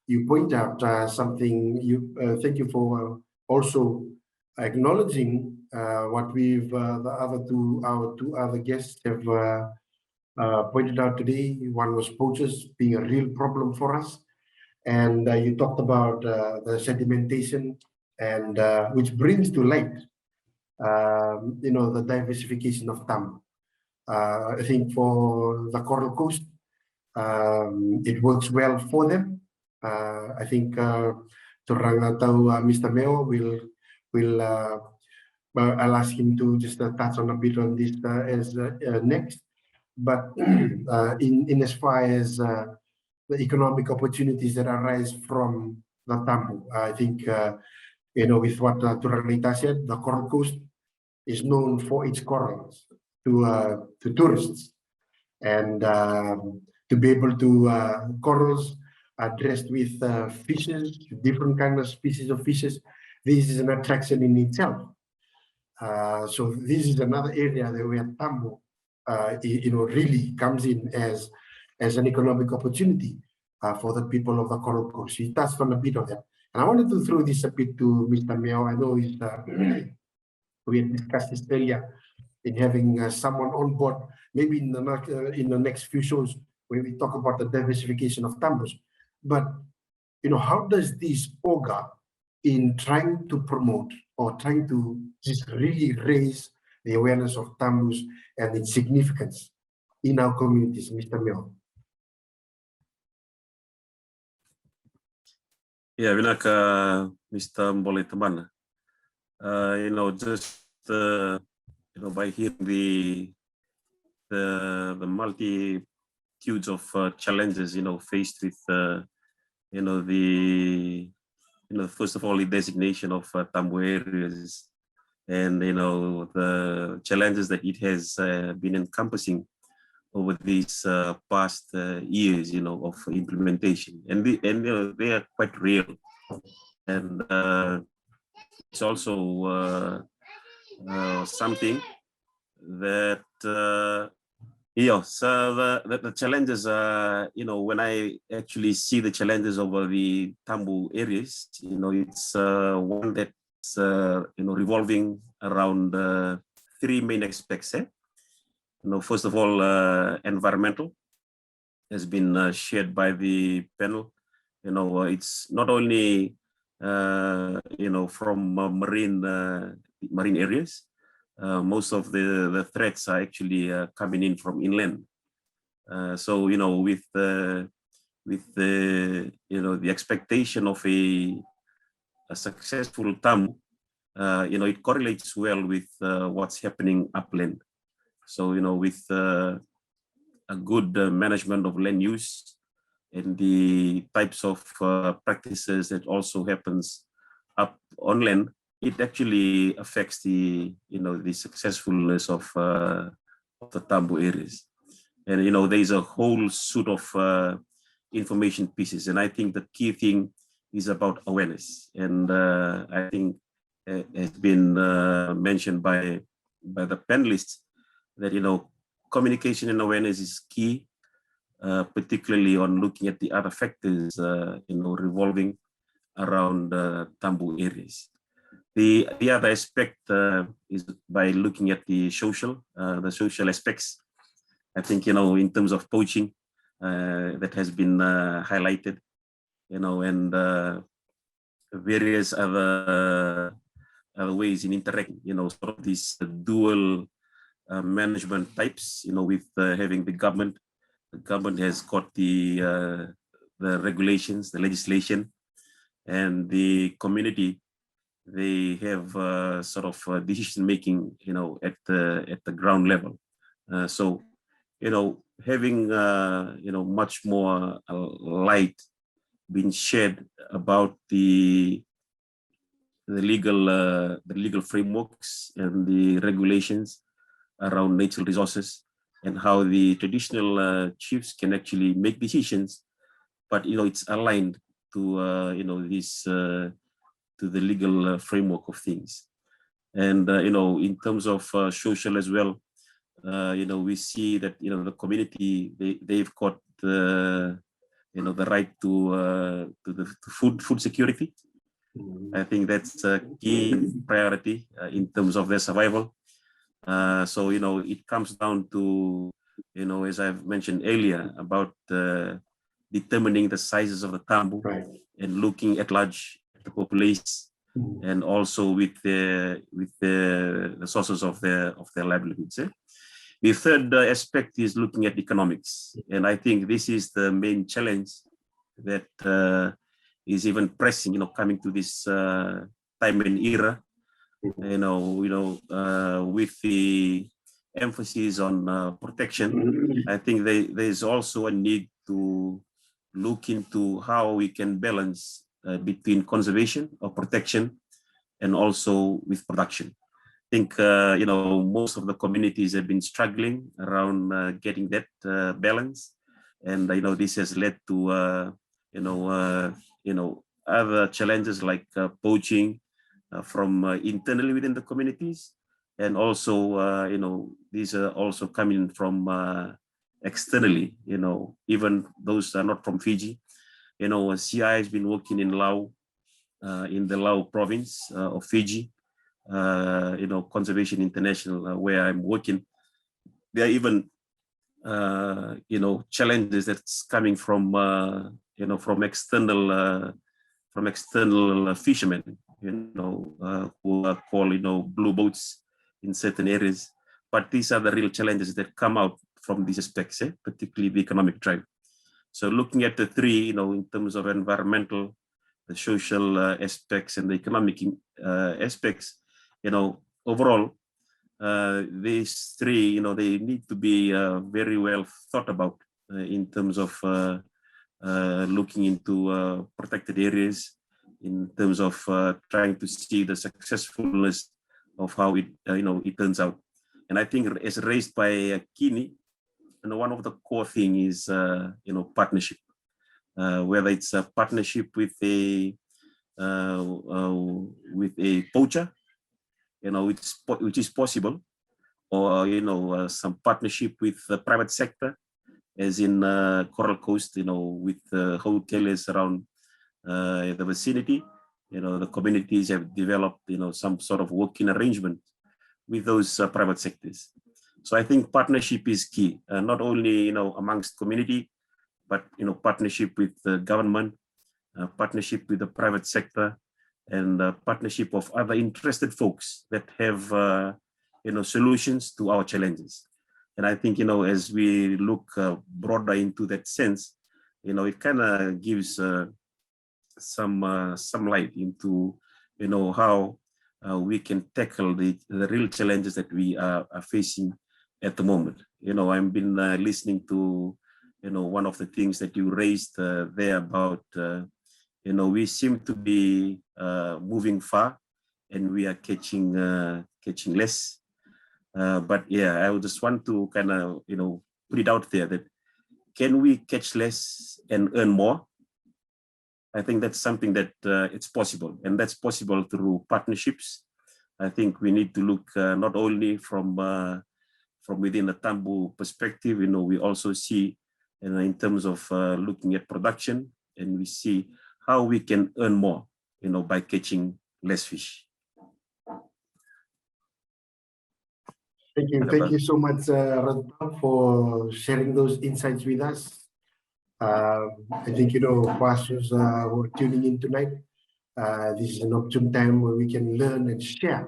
you point out something. Thank you for also acknowledging what our two other guests have pointed out today. One was poachers being a real problem for us, and you talked about the sedimentation, and which brings to light, the diversification of Tambu. I think for the Coral Coast, it works well for them. I think Mr. Meo will I'll ask him to just touch on a bit on this as next. But in as far as the economic opportunities that arise from the Tambu, I think with what Turanita said, the Coral Coast is known for its corals to tourists, and to be able to corals are dressed with fishes, different kind of species of fishes. This is an attraction in itself. So this is another area that where Tambo, really comes in as an economic opportunity for the people of the Coral Coast. He touched on a bit of that, and I wanted to throw this a bit to Mr. Meo. I know we had discussed this earlier in having someone on board, maybe in the next few shows when we talk about the diversification of Tambos. But how does this augur in trying to promote or trying to just really raise the awareness of Tambos and its significance in our communities, Mr. Meo? Yeah, Vinaka, Mr. Mboletaman. Just by hearing the multitudes of challenges faced with first of all the designation of Tabu Areas, and the challenges that it has been encompassing over these past years of implementation, and they are quite real, and it's also something that so the challenges when I actually see the challenges over the Tabu Areas, it's one that's revolving around three main aspects. First of all, environmental has been shared by the panel. It's not only from marine areas. Most of the threats are actually coming in from inland. So with the expectation of a successful Tamu, it correlates well with what's happening upland. So with a good management of land use and the types of practices that also happens up on land, it actually affects the successfulness of the Tabu Areas. And there's a whole suite of information pieces, and I think the key thing is about awareness. And I think it has been mentioned by the panelists that communication and awareness is key, particularly on looking at the other factors revolving around Tabu Areas. The other aspect is by looking at the social aspects. I think in terms of poaching, that has been highlighted, and various other ways in interacting, sort of these dual management types, with having the government. The government has got the regulations, the legislation, and the community. They have sort of decision making, at the ground level. So, having much more light being shed about the legal frameworks and the regulations around natural resources, and how the traditional chiefs can actually make decisions, but it's aligned to this to the legal framework of things. And in terms of social as well, we see that the community, they've got the right to the food security. I think that's a key priority in terms of their survival. So it comes down to as I've mentioned earlier about determining the sizes of the Tabu, Right. and looking at large the population, and also with the sources of their livelihoods. The third aspect is looking at economics, and I think this is the main challenge that is even pressing, coming to this time and era, with the emphasis on protection. I think there's also a need to look into how we can balance between conservation or protection and also with production. think, most of the communities have been struggling around getting that balance. And, this has led to, other challenges like poaching from internally within the communities. And also, these are also coming from externally, even those are not from Fiji. CI has been working in Laos, in the Laos province of Fiji, Conservation International, where I'm working. There are even, challenges that's coming from, from external fishermen, who are called, blue boats in certain areas. But these are the real challenges that come out from these aspects, particularly the economic drive. So looking at the three, in terms of environmental, the social aspects, and the economic aspects, overall, these three, they need to be very well thought about in terms of looking into protected areas, in terms of trying to see the successfulness of how it, it turns out. And I think, as raised by Kini, one of the core things is, partnership. Whether it's a partnership with a poacher, which is possible, or some partnership with the private sector, as in Coral Coast, with hoteliers around the vicinity. The communities have developed, some sort of working arrangement with those private sectors. So I think partnership is key, not only amongst community, but partnership with the government, partnership with the private sector, and partnership of other interested folks that have solutions to our challenges. And I think as we look broader into that sense, it kind of gives some light into how we can tackle the real challenges that we are facing at the moment. I've been listening to one of the things that you raised there about we seem to be moving far, and we are catching less. But yeah, I would just want to kind of put it out there that, can we catch less and earn more? I think that's something that it's possible, and that's possible through partnerships. I think we need to look not only from within the Tambu perspective. We also see, in terms of looking at production, and we see how we can earn more, by catching less fish. Thank you so much, Radha, for sharing those insights with us. I think, poachers who are tuning in tonight, this is an opportune time where we can learn and share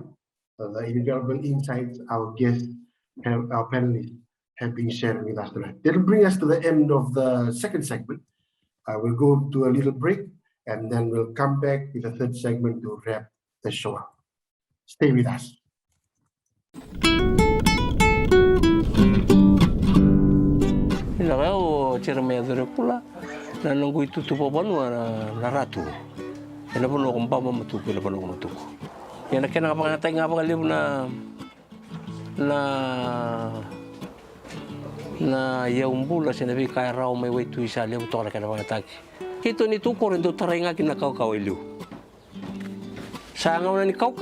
the invaluable insights our guests, our panelists have been sharing with us tonight. That'll bring us to the end of the second segment. We'll go to a little break, and then we'll come back with the third segment to wrap the show up. Stay with us. Nakao cerame adore pula na nunggu itu tu vanua na ratu. Ena pono kompa matuku na pono matuku. Ena kena ngapa ngapa kali na yaumbula sena vi kai rau mai wetu isa le utora kana ngataki. Kito ni tu korento tarenga kina kau elu. Sanga ni kau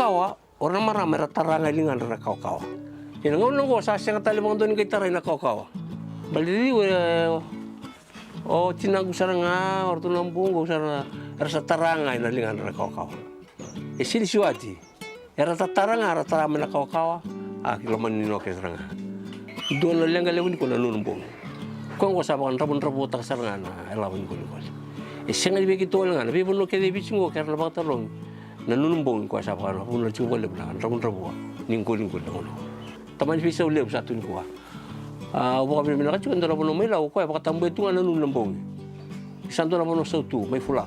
orang marama rataranga lingan ra kau. Ena ngongo sa senga tali mongdoni kai tarena kau. Bali tinagu saranga ortu nampung saranga rasa taranga ina lingan ra kau. Sili siwati. Era taranga ra tarama na kau. Kiloman nino ke saranga. Doon lenga lewin ko na nunumbong. Kung ko sabakan rabon tak saranga na elawin ko. Senga di begitu lenga, tapi puno ke debi singo karena batalong. Na nunumbong ko sabakan puno chugo lebna rabon ningko ngono. Taman bisa uleb satu ni ko. Bukan benar juga antara pono mela ko apa tambo itu ana nunumbong. Santo na pono sautu may fulang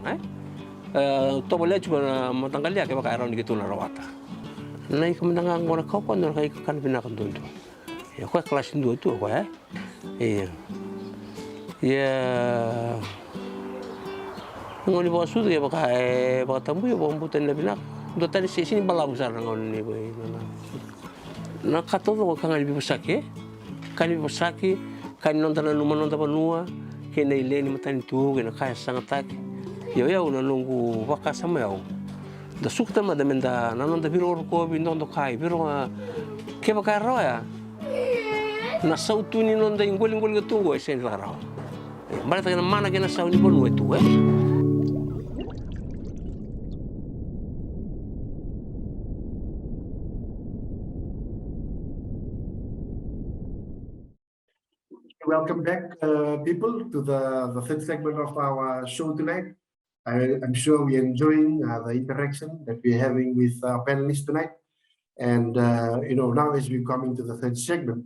to boleh juga matanggali ke baka around gitu na rawata. Nai kemenangan ngora kau pun kai kan binakan tuntu. Ya kau kelas 2 tu kau Iya. Ya. Ngoni bawa sudu ya baka tambu ya bombutan na binak. Do tadi sini balam besar ngoni boy. nakatoto ko kanga bibasaki kan bibasaki kan nonta na numa nonta vanua ke nei leni matani tu ke na kaya sangataki yo na nungu waka sama yau da sukta ma da menda na nonta biro ko bi nonta kai biro ke baka roya na sautu ni nonta ingol gatungo e sen la raw mara ta na mana ke na sau ni bonu tu Welcome back, people, to the third segment of our show tonight. I'm sure we're enjoying the interaction that we're having with our panelists tonight. And, now as we're coming to the third segment,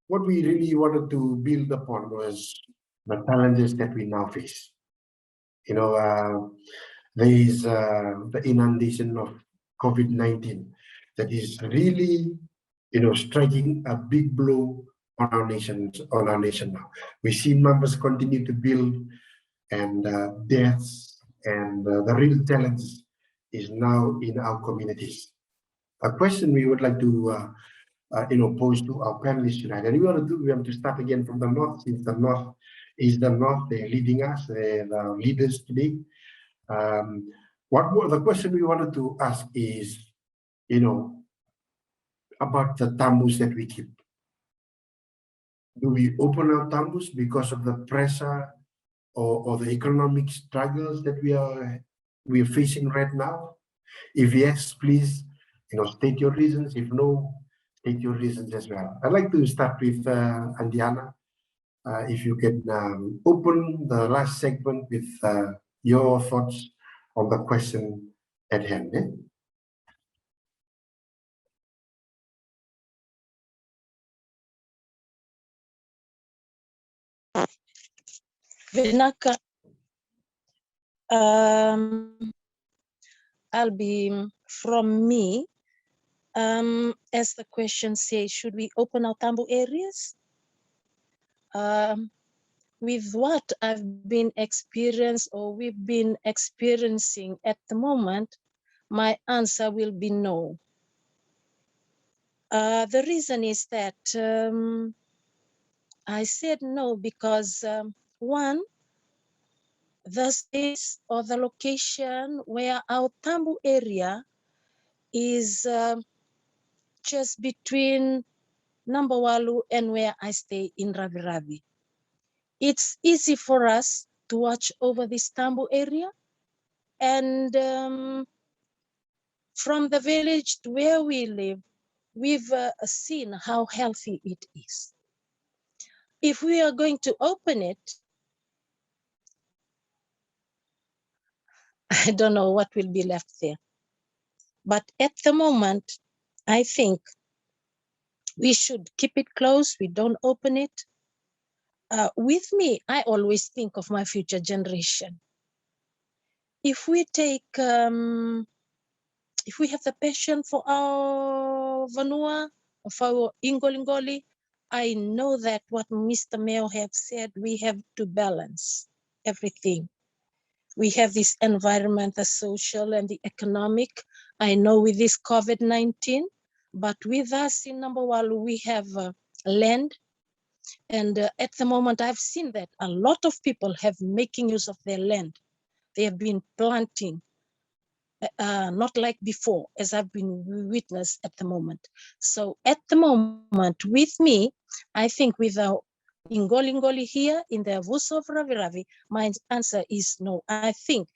what we really wanted to build upon was the challenges that we now face. There is the inundation of COVID-19 that is really, striking a big blow on our nation now. We see numbers continue to build, and deaths, and the real challenge is now in our communities. A question we would like to pose to our panelists tonight, and we have to start again from the north, since the north is they're leading us, they're the leaders today. The question we wanted to ask is, about the tambus that we keep. Do we open our tambus because of the pressure or the economic struggles that we are facing right now? If yes, please, state your reasons. If no, state your reasons as well. I'd like to start with Andiana. If you can open the last segment with your thoughts on the question at hand. Vinaka, I'll be from me. As the question says, should we open our Tabu areas? With what I've been experienced or we've been experiencing at the moment, my answer will be no. The reason is that I said no because one, the space or the location where our Tambu area is just between Nambawalu and where I stay in Raviravi. It's easy for us to watch over this Tambu area, and from the village to where we live, we've seen how healthy it is. If we are going to open it, I don't know what will be left there. But at the moment, I think we should keep it closed. We don't open it. With me, I always think of my future generation. If we take, if we have the passion for our vanua, for our ingolingoli, I know that what Mr. Mayor have said, we have to balance everything. We have this environment, the social and the economic. I know with this COVID-19, but with us in Nambawalu, we have land. And at the moment, I've seen that a lot of people have making use of their land. They have been planting, not like before, as I've been witness at the moment. So at the moment, with me, I think with our Ingoli here in the Yavusa of Raviravi, my answer is no. I think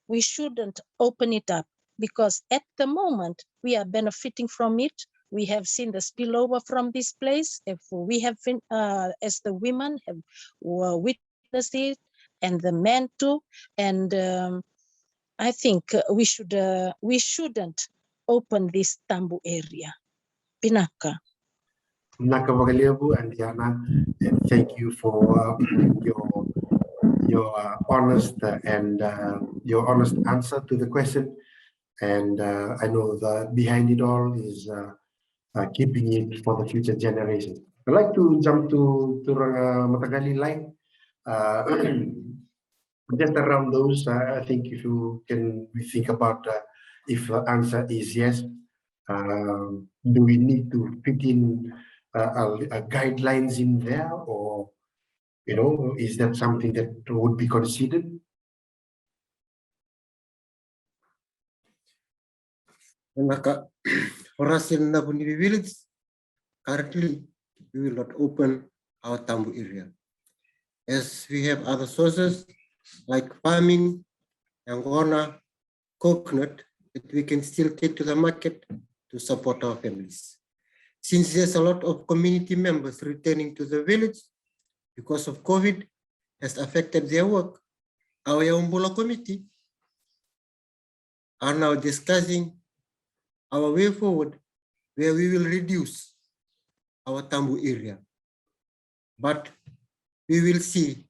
we shouldn't open it up because at the moment we are benefiting from it. We have seen the spillover from this place. If we have been, as the women have witnessed it, and the men too. And I think we shouldn't open this Tambu area. Pinaka. Naka Wagalebu and Diana, and thank you for your honest and your honest answer to the question. And I know that behind it all is keeping it for the future generations. I'd like to jump to Matagali line. Just around those, I think if you can think about if the answer is yes, Do we need to fit in guidelines in there, or is that something that would be considered? For us in Nabunivi village, currently we will not open our Tambu area, as we have other sources like farming, angona, coconut, that we can still take to the market to support our families. Since there's a lot of community members returning to the village because of COVID has affected their work, our Yavumbula committee are now discussing our way forward where we will reduce our Tambu area. But we will see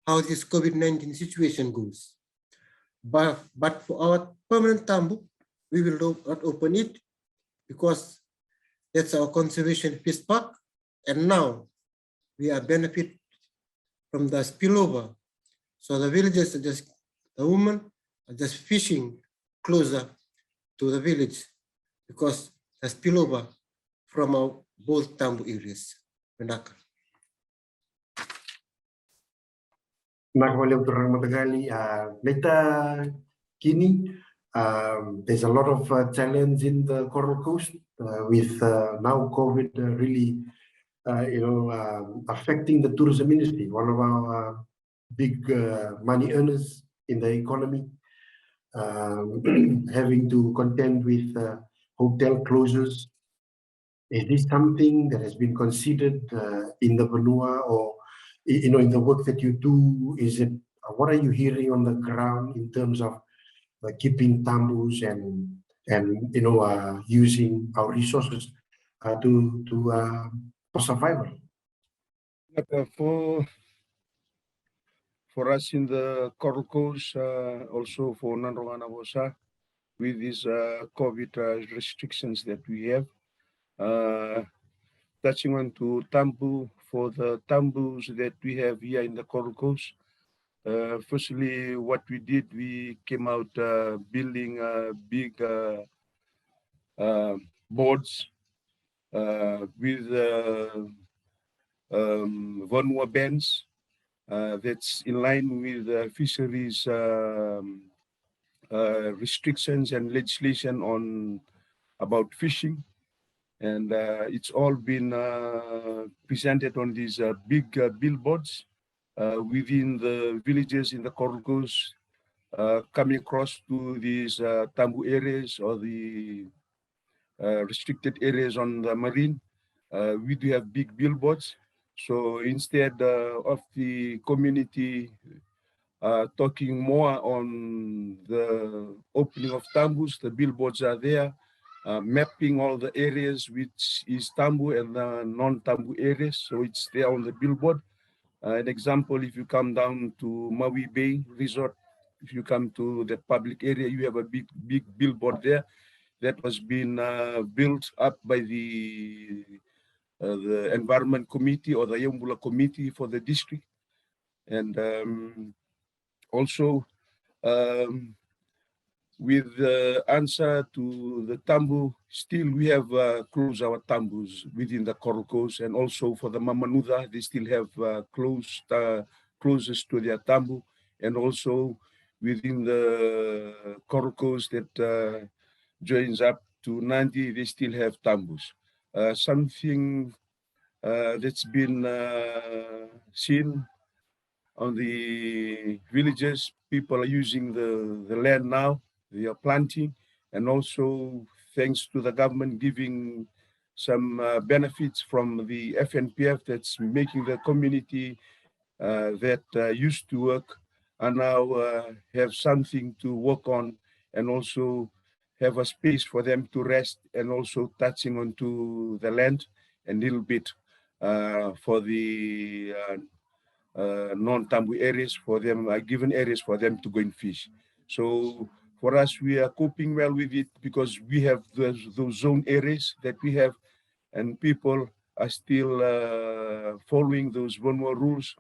how this COVID-19 situation goes. But for our permanent Tambu, we will not open it because that's our conservation fish park. And now we are benefit from the spillover. So the villagers are the women are just fishing closer to the village because the spillover from our both Tambu areas. There's a lot of challenge in the Coral Coast with now COVID really affecting the tourism industry, one of our big money earners in the economy, having to contend with hotel closures. Is this something that has been considered in the vanua, or in the work that you do? Is it, what are you hearing on the ground in terms of keeping tabus and using our resources for survival? For us in the Coral Coast, also for Yavusa, with these COVID restrictions that we have, touching on to tambu, for the tambus that we have here in the Coral Coast, firstly, what we did, we came out building big boards with vanua bands that's in line with fisheries restrictions and legislation on about fishing. And it's all been presented on these big billboards within the villages in the Coral Coast, coming across to these Tabu areas or the restricted areas on the marine. We do have big billboards. So instead of the community talking more on the opening of tambus, the billboards are there, mapping all the areas which is tambu and the non-tambu areas. So it's there on the billboard. An example, if you come down to Maui Bay Resort, if you come to the public area, you have a big billboard there that was being built up by the Environment Committee or the Yavumbula Committee for the district. And also, with the answer to the tambu, still we have closed our tambus within the Coral Coast, and also for the Mamanuda, they still have closest to their tambu, and also within the Coral Coast that joins up to Nandi, they still have tambus. Something that's been seen on the villages, people are using the land now, they are planting, and also thanks to the government giving some benefits from the FNPF that's making the community that used to work and now have something to work on, and also have a space for them to rest, and also touching onto the land a little bit for the non-tambu areas for them, given areas for them to go and fish. So for us, we are coping well with it because we have those zone areas that we have, and people are still following those vanua rules,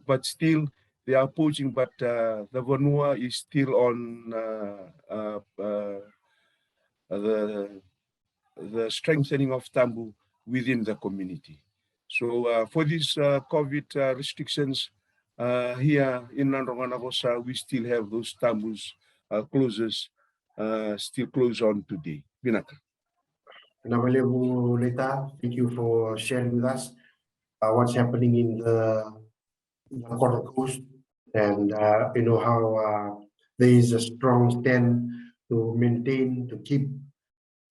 but still they are poaching, but the vanua is still on the strengthening of Tambu within the community. So for these COVID restrictions here in Nandronganavosa, we still have those Tambus closes still close on today. Binaka. Thank you for sharing with us what's happening in the Coral Coast, and you know how there is a strong stand to maintain, to keep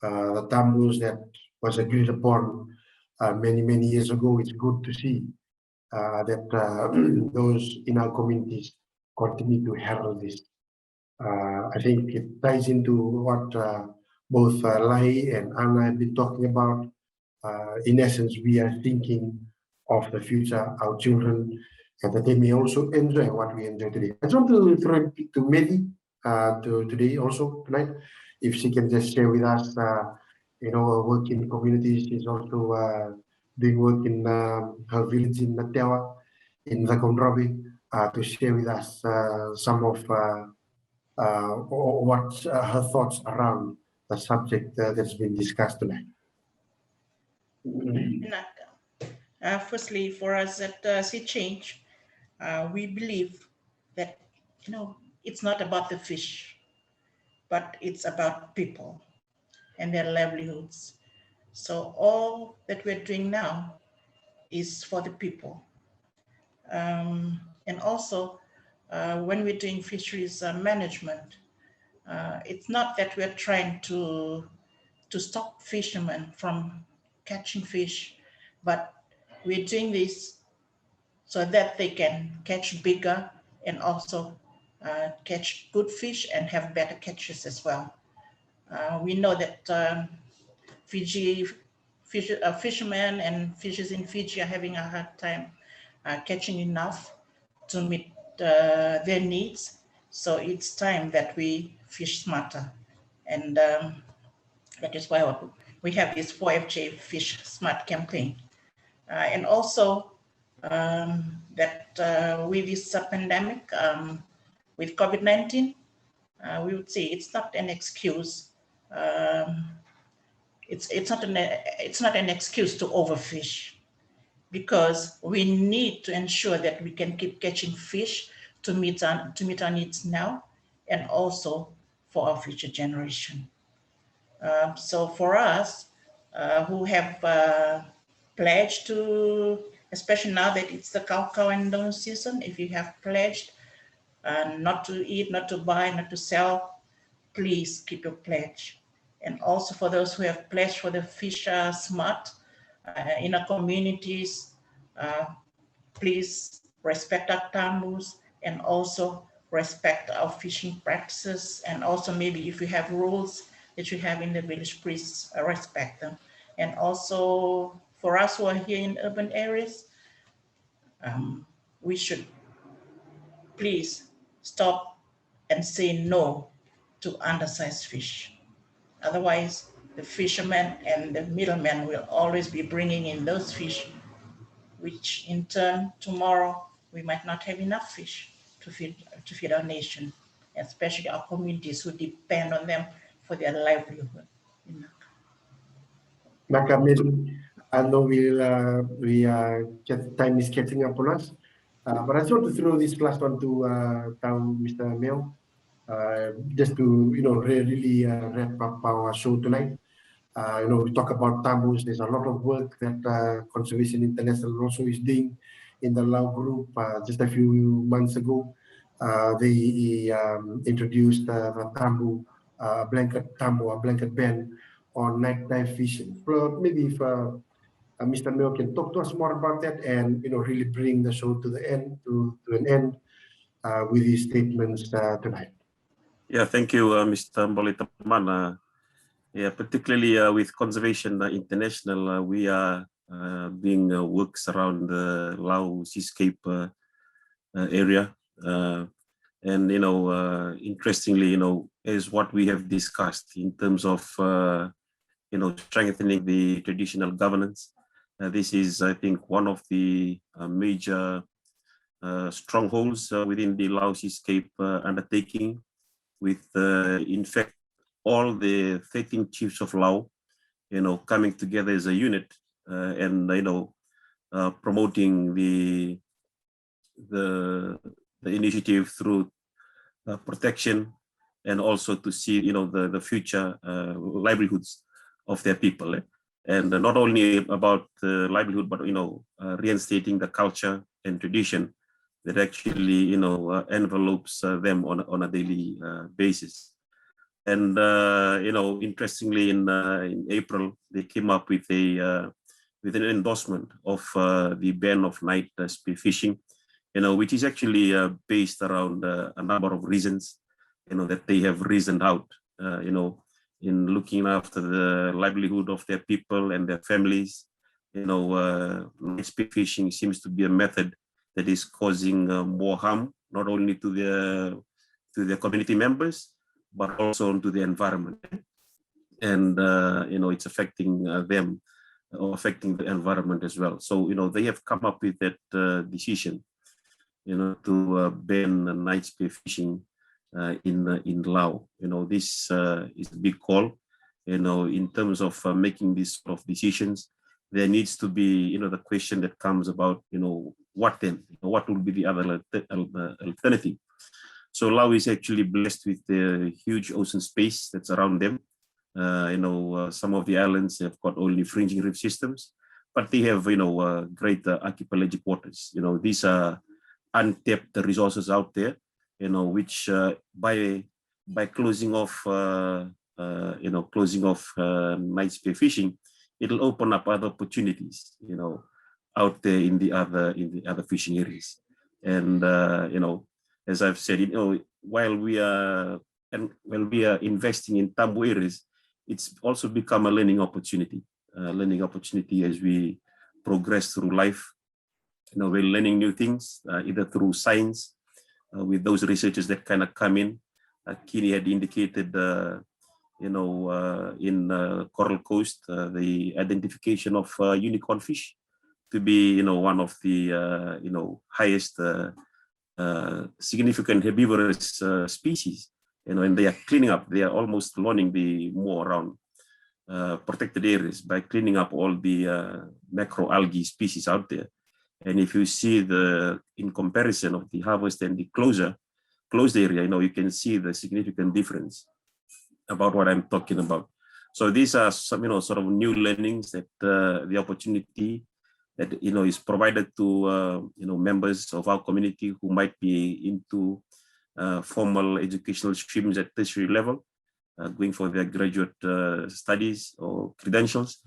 the tambus that was agreed upon many years ago. It's good to see that those in our communities continue to herald this. I think it ties into what both Lai and Ana have been talking about. In essence, we are thinking of the future, our children, and that they may also enjoy what we enjoy today. I just want to throw it to Mehdi today also tonight, if she can just share with us, you know, her work in communities. She's also doing work in her village in Natewa, in Raviravi, to share with us some of what her thoughts around the subject that's been discussed tonight. Firstly, for us at Sea Change, we believe that, you know, it's not about the fish, but it's about people and their livelihoods. So all that we're doing now is for the people. And also, when we're doing fisheries management, it's not that we're trying to stop fishermen from catching fish, but we're doing this so that they can catch bigger and also catch good fish and have better catches as well. We know that fishermen and fishers in Fiji are having a hard time catching enough to meet their needs. So it's time that we fish smarter. And that is why we have this 4FJ Fish Smart campaign. And also that with this pandemic, with COVID-19, we would say it's not an excuse. It's not an excuse to overfish, because we need to ensure that we can keep catching fish to meet our needs now and also for our future generation. So for us who have pledged to, especially now that it's the cow and don season, if you have pledged not to eat, not to buy, not to sell, please keep your pledge. And also for those who have pledged for the Fish Smart in our communities, please respect our tambus and also respect our fishing practices. And also maybe if you have rules that you have in the village, please respect them. And also for us who are here in urban areas, we should please stop and say no to undersized fish. Otherwise, the fishermen and the middlemen will always be bringing in those fish, which in turn, tomorrow, we might not have enough fish to feed our nation, especially our communities who depend on them for their livelihood. I know time is catching up on us, but I just want to throw this last one to Mr. Mel, just to really wrap up our show tonight. We talk about tabus. There's a lot of work that Conservation International also is doing in the Lao group. Just a few months ago, they introduced the tabu, a blanket ban on night dive fishing. So maybe if Mr. Mel can talk to us more about that and really bring the show to the end, to an end with his statements tonight. Yeah, thank you, Mr. Mboletaman. Yeah, particularly with Conservation International, we are doing works around the Lao seascape area. And, interestingly, is what we have discussed in terms of, strengthening the traditional governance. This is, I think, one of the major strongholds within the Lao seascape undertaking, with, in fact, all the 13 chiefs of Lao, coming together as a unit and promoting the initiative through protection, and also to see the future livelihoods of their people, and not only about livelihood, but reinstating the culture and tradition that actually envelopes them on a daily basis. And interestingly, in April, they came up with an endorsement of the ban of night spearfishing, which is actually based around a number of reasons, that they have reasoned out, in looking after the livelihood of their people and their families. Night spearfishing seems to be a method that is causing more harm, not only to their community members, but also to the environment. And, it's affecting them, or affecting the environment as well. So, they have come up with that decision, to ban night spearfishing in Lao. This is a big call. In terms of making these sort of decisions, there needs to be, the question that comes about, what then? What will be the other alternative? So Lao is actually blessed with the huge ocean space that's around them. Some of the islands have got only fringing reef systems, but they have, great archipelagic waters. These are untapped resources out there, which by closing off, night spearfishing, it'll open up other opportunities, out there in the other fishing areas. And as I've said, while we are investing in Tabu Areas, it's also become a learning opportunity as we progress through life. We're learning new things, either through science, with those researchers that kind of come in. Kini had indicated, in Coral Coast, the identification of unicorn fish to be, one of the, highest significant herbivorous species. And they are cleaning up. They are almost learning the more around protected areas by cleaning up all the macroalgae species out there. And if you see in comparison of the harvest and the closed area, you can see the significant difference about what I'm talking about. So these are some, sort of new learnings that the opportunity that, is provided to, members of our community who might be into formal educational streams at tertiary level, going for their graduate studies or credentials.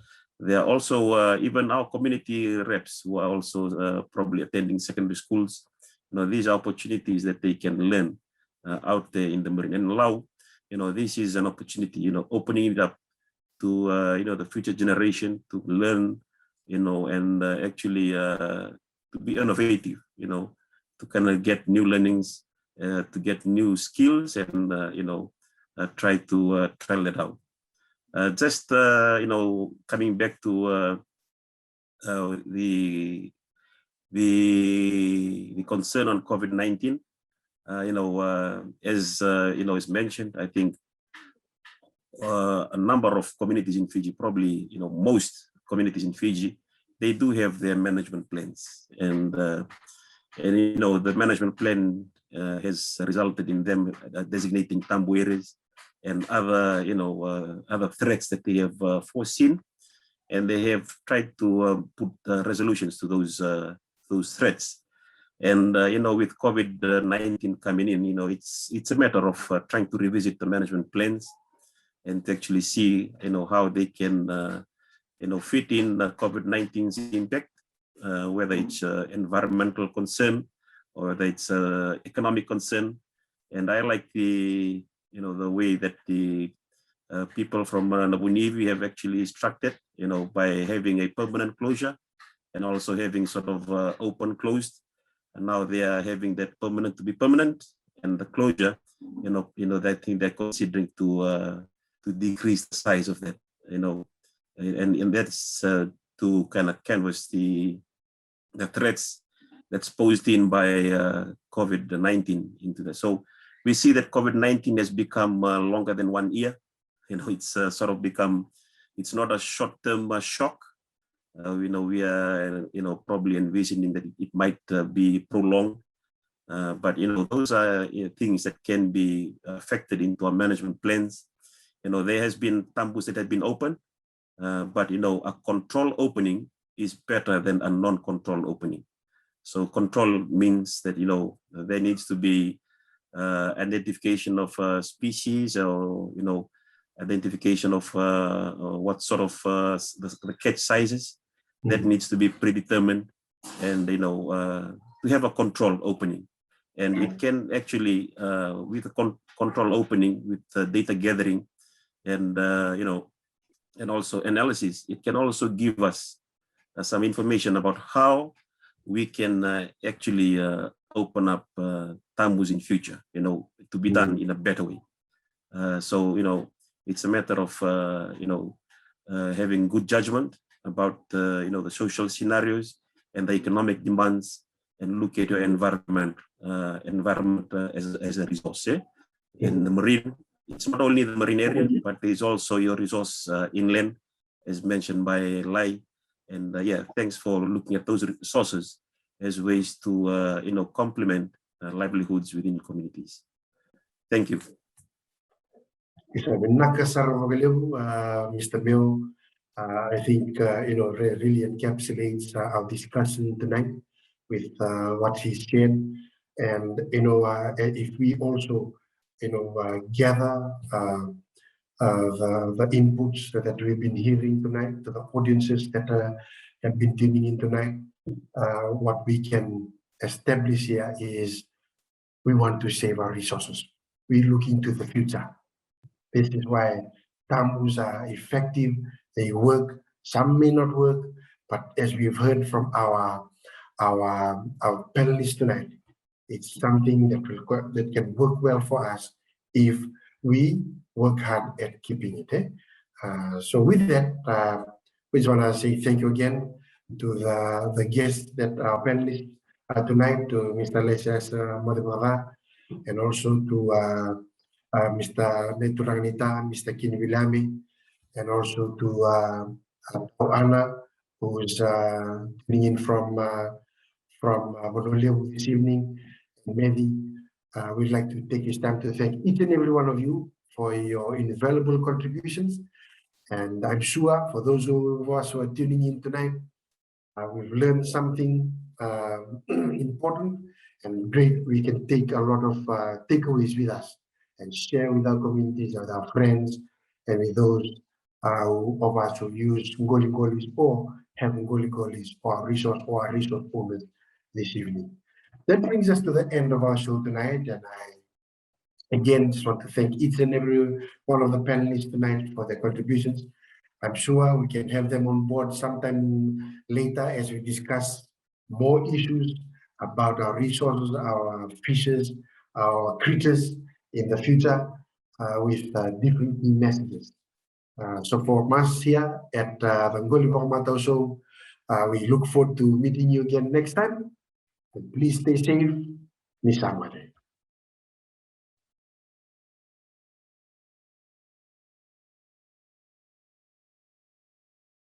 There are also even our community reps who are also probably attending secondary schools. These are opportunities that they can learn out there in the marine. And Lao, this is an opportunity, opening it up to, the future generation to learn, and actually to be innovative, to kind of get new learnings, to get new skills, and, try to trial it out. Just, coming back to the concern on COVID-19, as is mentioned, I think a number of communities in Fiji, probably most communities in Fiji, they do have their management plans, and the management plan has resulted in them designating Tabu Areas and other other threats that they have foreseen, and they have tried to put resolutions to those threats. And with COVID-19 coming in, it's a matter of trying to revisit the management plans and to actually see how they can fit in COVID-19's impact, whether it's environmental concern or whether it's economic concern. And I like the way that the people from Nabunivi have actually structured, by having a permanent closure and also having sort of open closed. And now they are having that permanent to be permanent, and the closure, I think they're considering to decrease the size of that, and that's to kind of canvas the threats that's posed in by COVID-19 into that. So we see that COVID-19 has become longer than 1 year. it's sort of become, it's not a short-term shock. We are, probably envisioning that it might be prolonged. But, those are things that can be factored into our management plans. There has been tambus that have been open, but, a control opening is better than a non-control opening. So control means that, there needs to be identification of species, or, identification of what sort of the catch sizes that needs to be predetermined, and, to have a control opening. And it can actually, with a control opening, with data gathering and, and also analysis, it can also give us some information about how we can actually open up tambus in future, to be done in a better way. So, it's a matter of, having good judgment about, the social scenarios and the economic demands, and look at your environment as a resource. In the marine, it's not only the marine area, but there's also your resource inland, as mentioned by Lai. And thanks for looking at those resources as ways to, complement livelihoods within communities. Thank you. Mr. Bill, I think, really encapsulates our discussion tonight with what he shared. And, if we also, gather the inputs that we've been hearing tonight, to the audiences that have been tuning in tonight, what we can establish here is we want to save our resources. We look into the future. This is why tambus are effective. They work. Some may not work, but as we've heard from our panelists tonight, it's something that can work well for us if we work hard at keeping it. So with that, we just want to say thank you again to the guests that our panelists tonight, to Mr. Lesias Madhubara, and also to Mr. Neturanita, Mr. Kinvilami, and also to Ana, who is tuning in from Bonolia this evening. And maybe we'd like to take this time to thank each and every one of you for your invaluable contributions. And I'm sure for those of us who are tuning in tonight, we've learned something important and great. We can take a lot of takeaways with us and share with our communities, with our friends, and with those of us who use ngoli-ngolis or have ngoli-ngolis or our resource owners this evening. That brings us to the end of our show tonight, and I again just want to thank each and every one of the panelists tonight for their contributions. I'm sure we can have them on board sometime later as we discuss more issues about our resources, our fishes, our creatures in the future with different messages. So for us here at the Qoli Vakamatau Show, we look forward to meeting you again next time. And please stay safe. Nisarmade.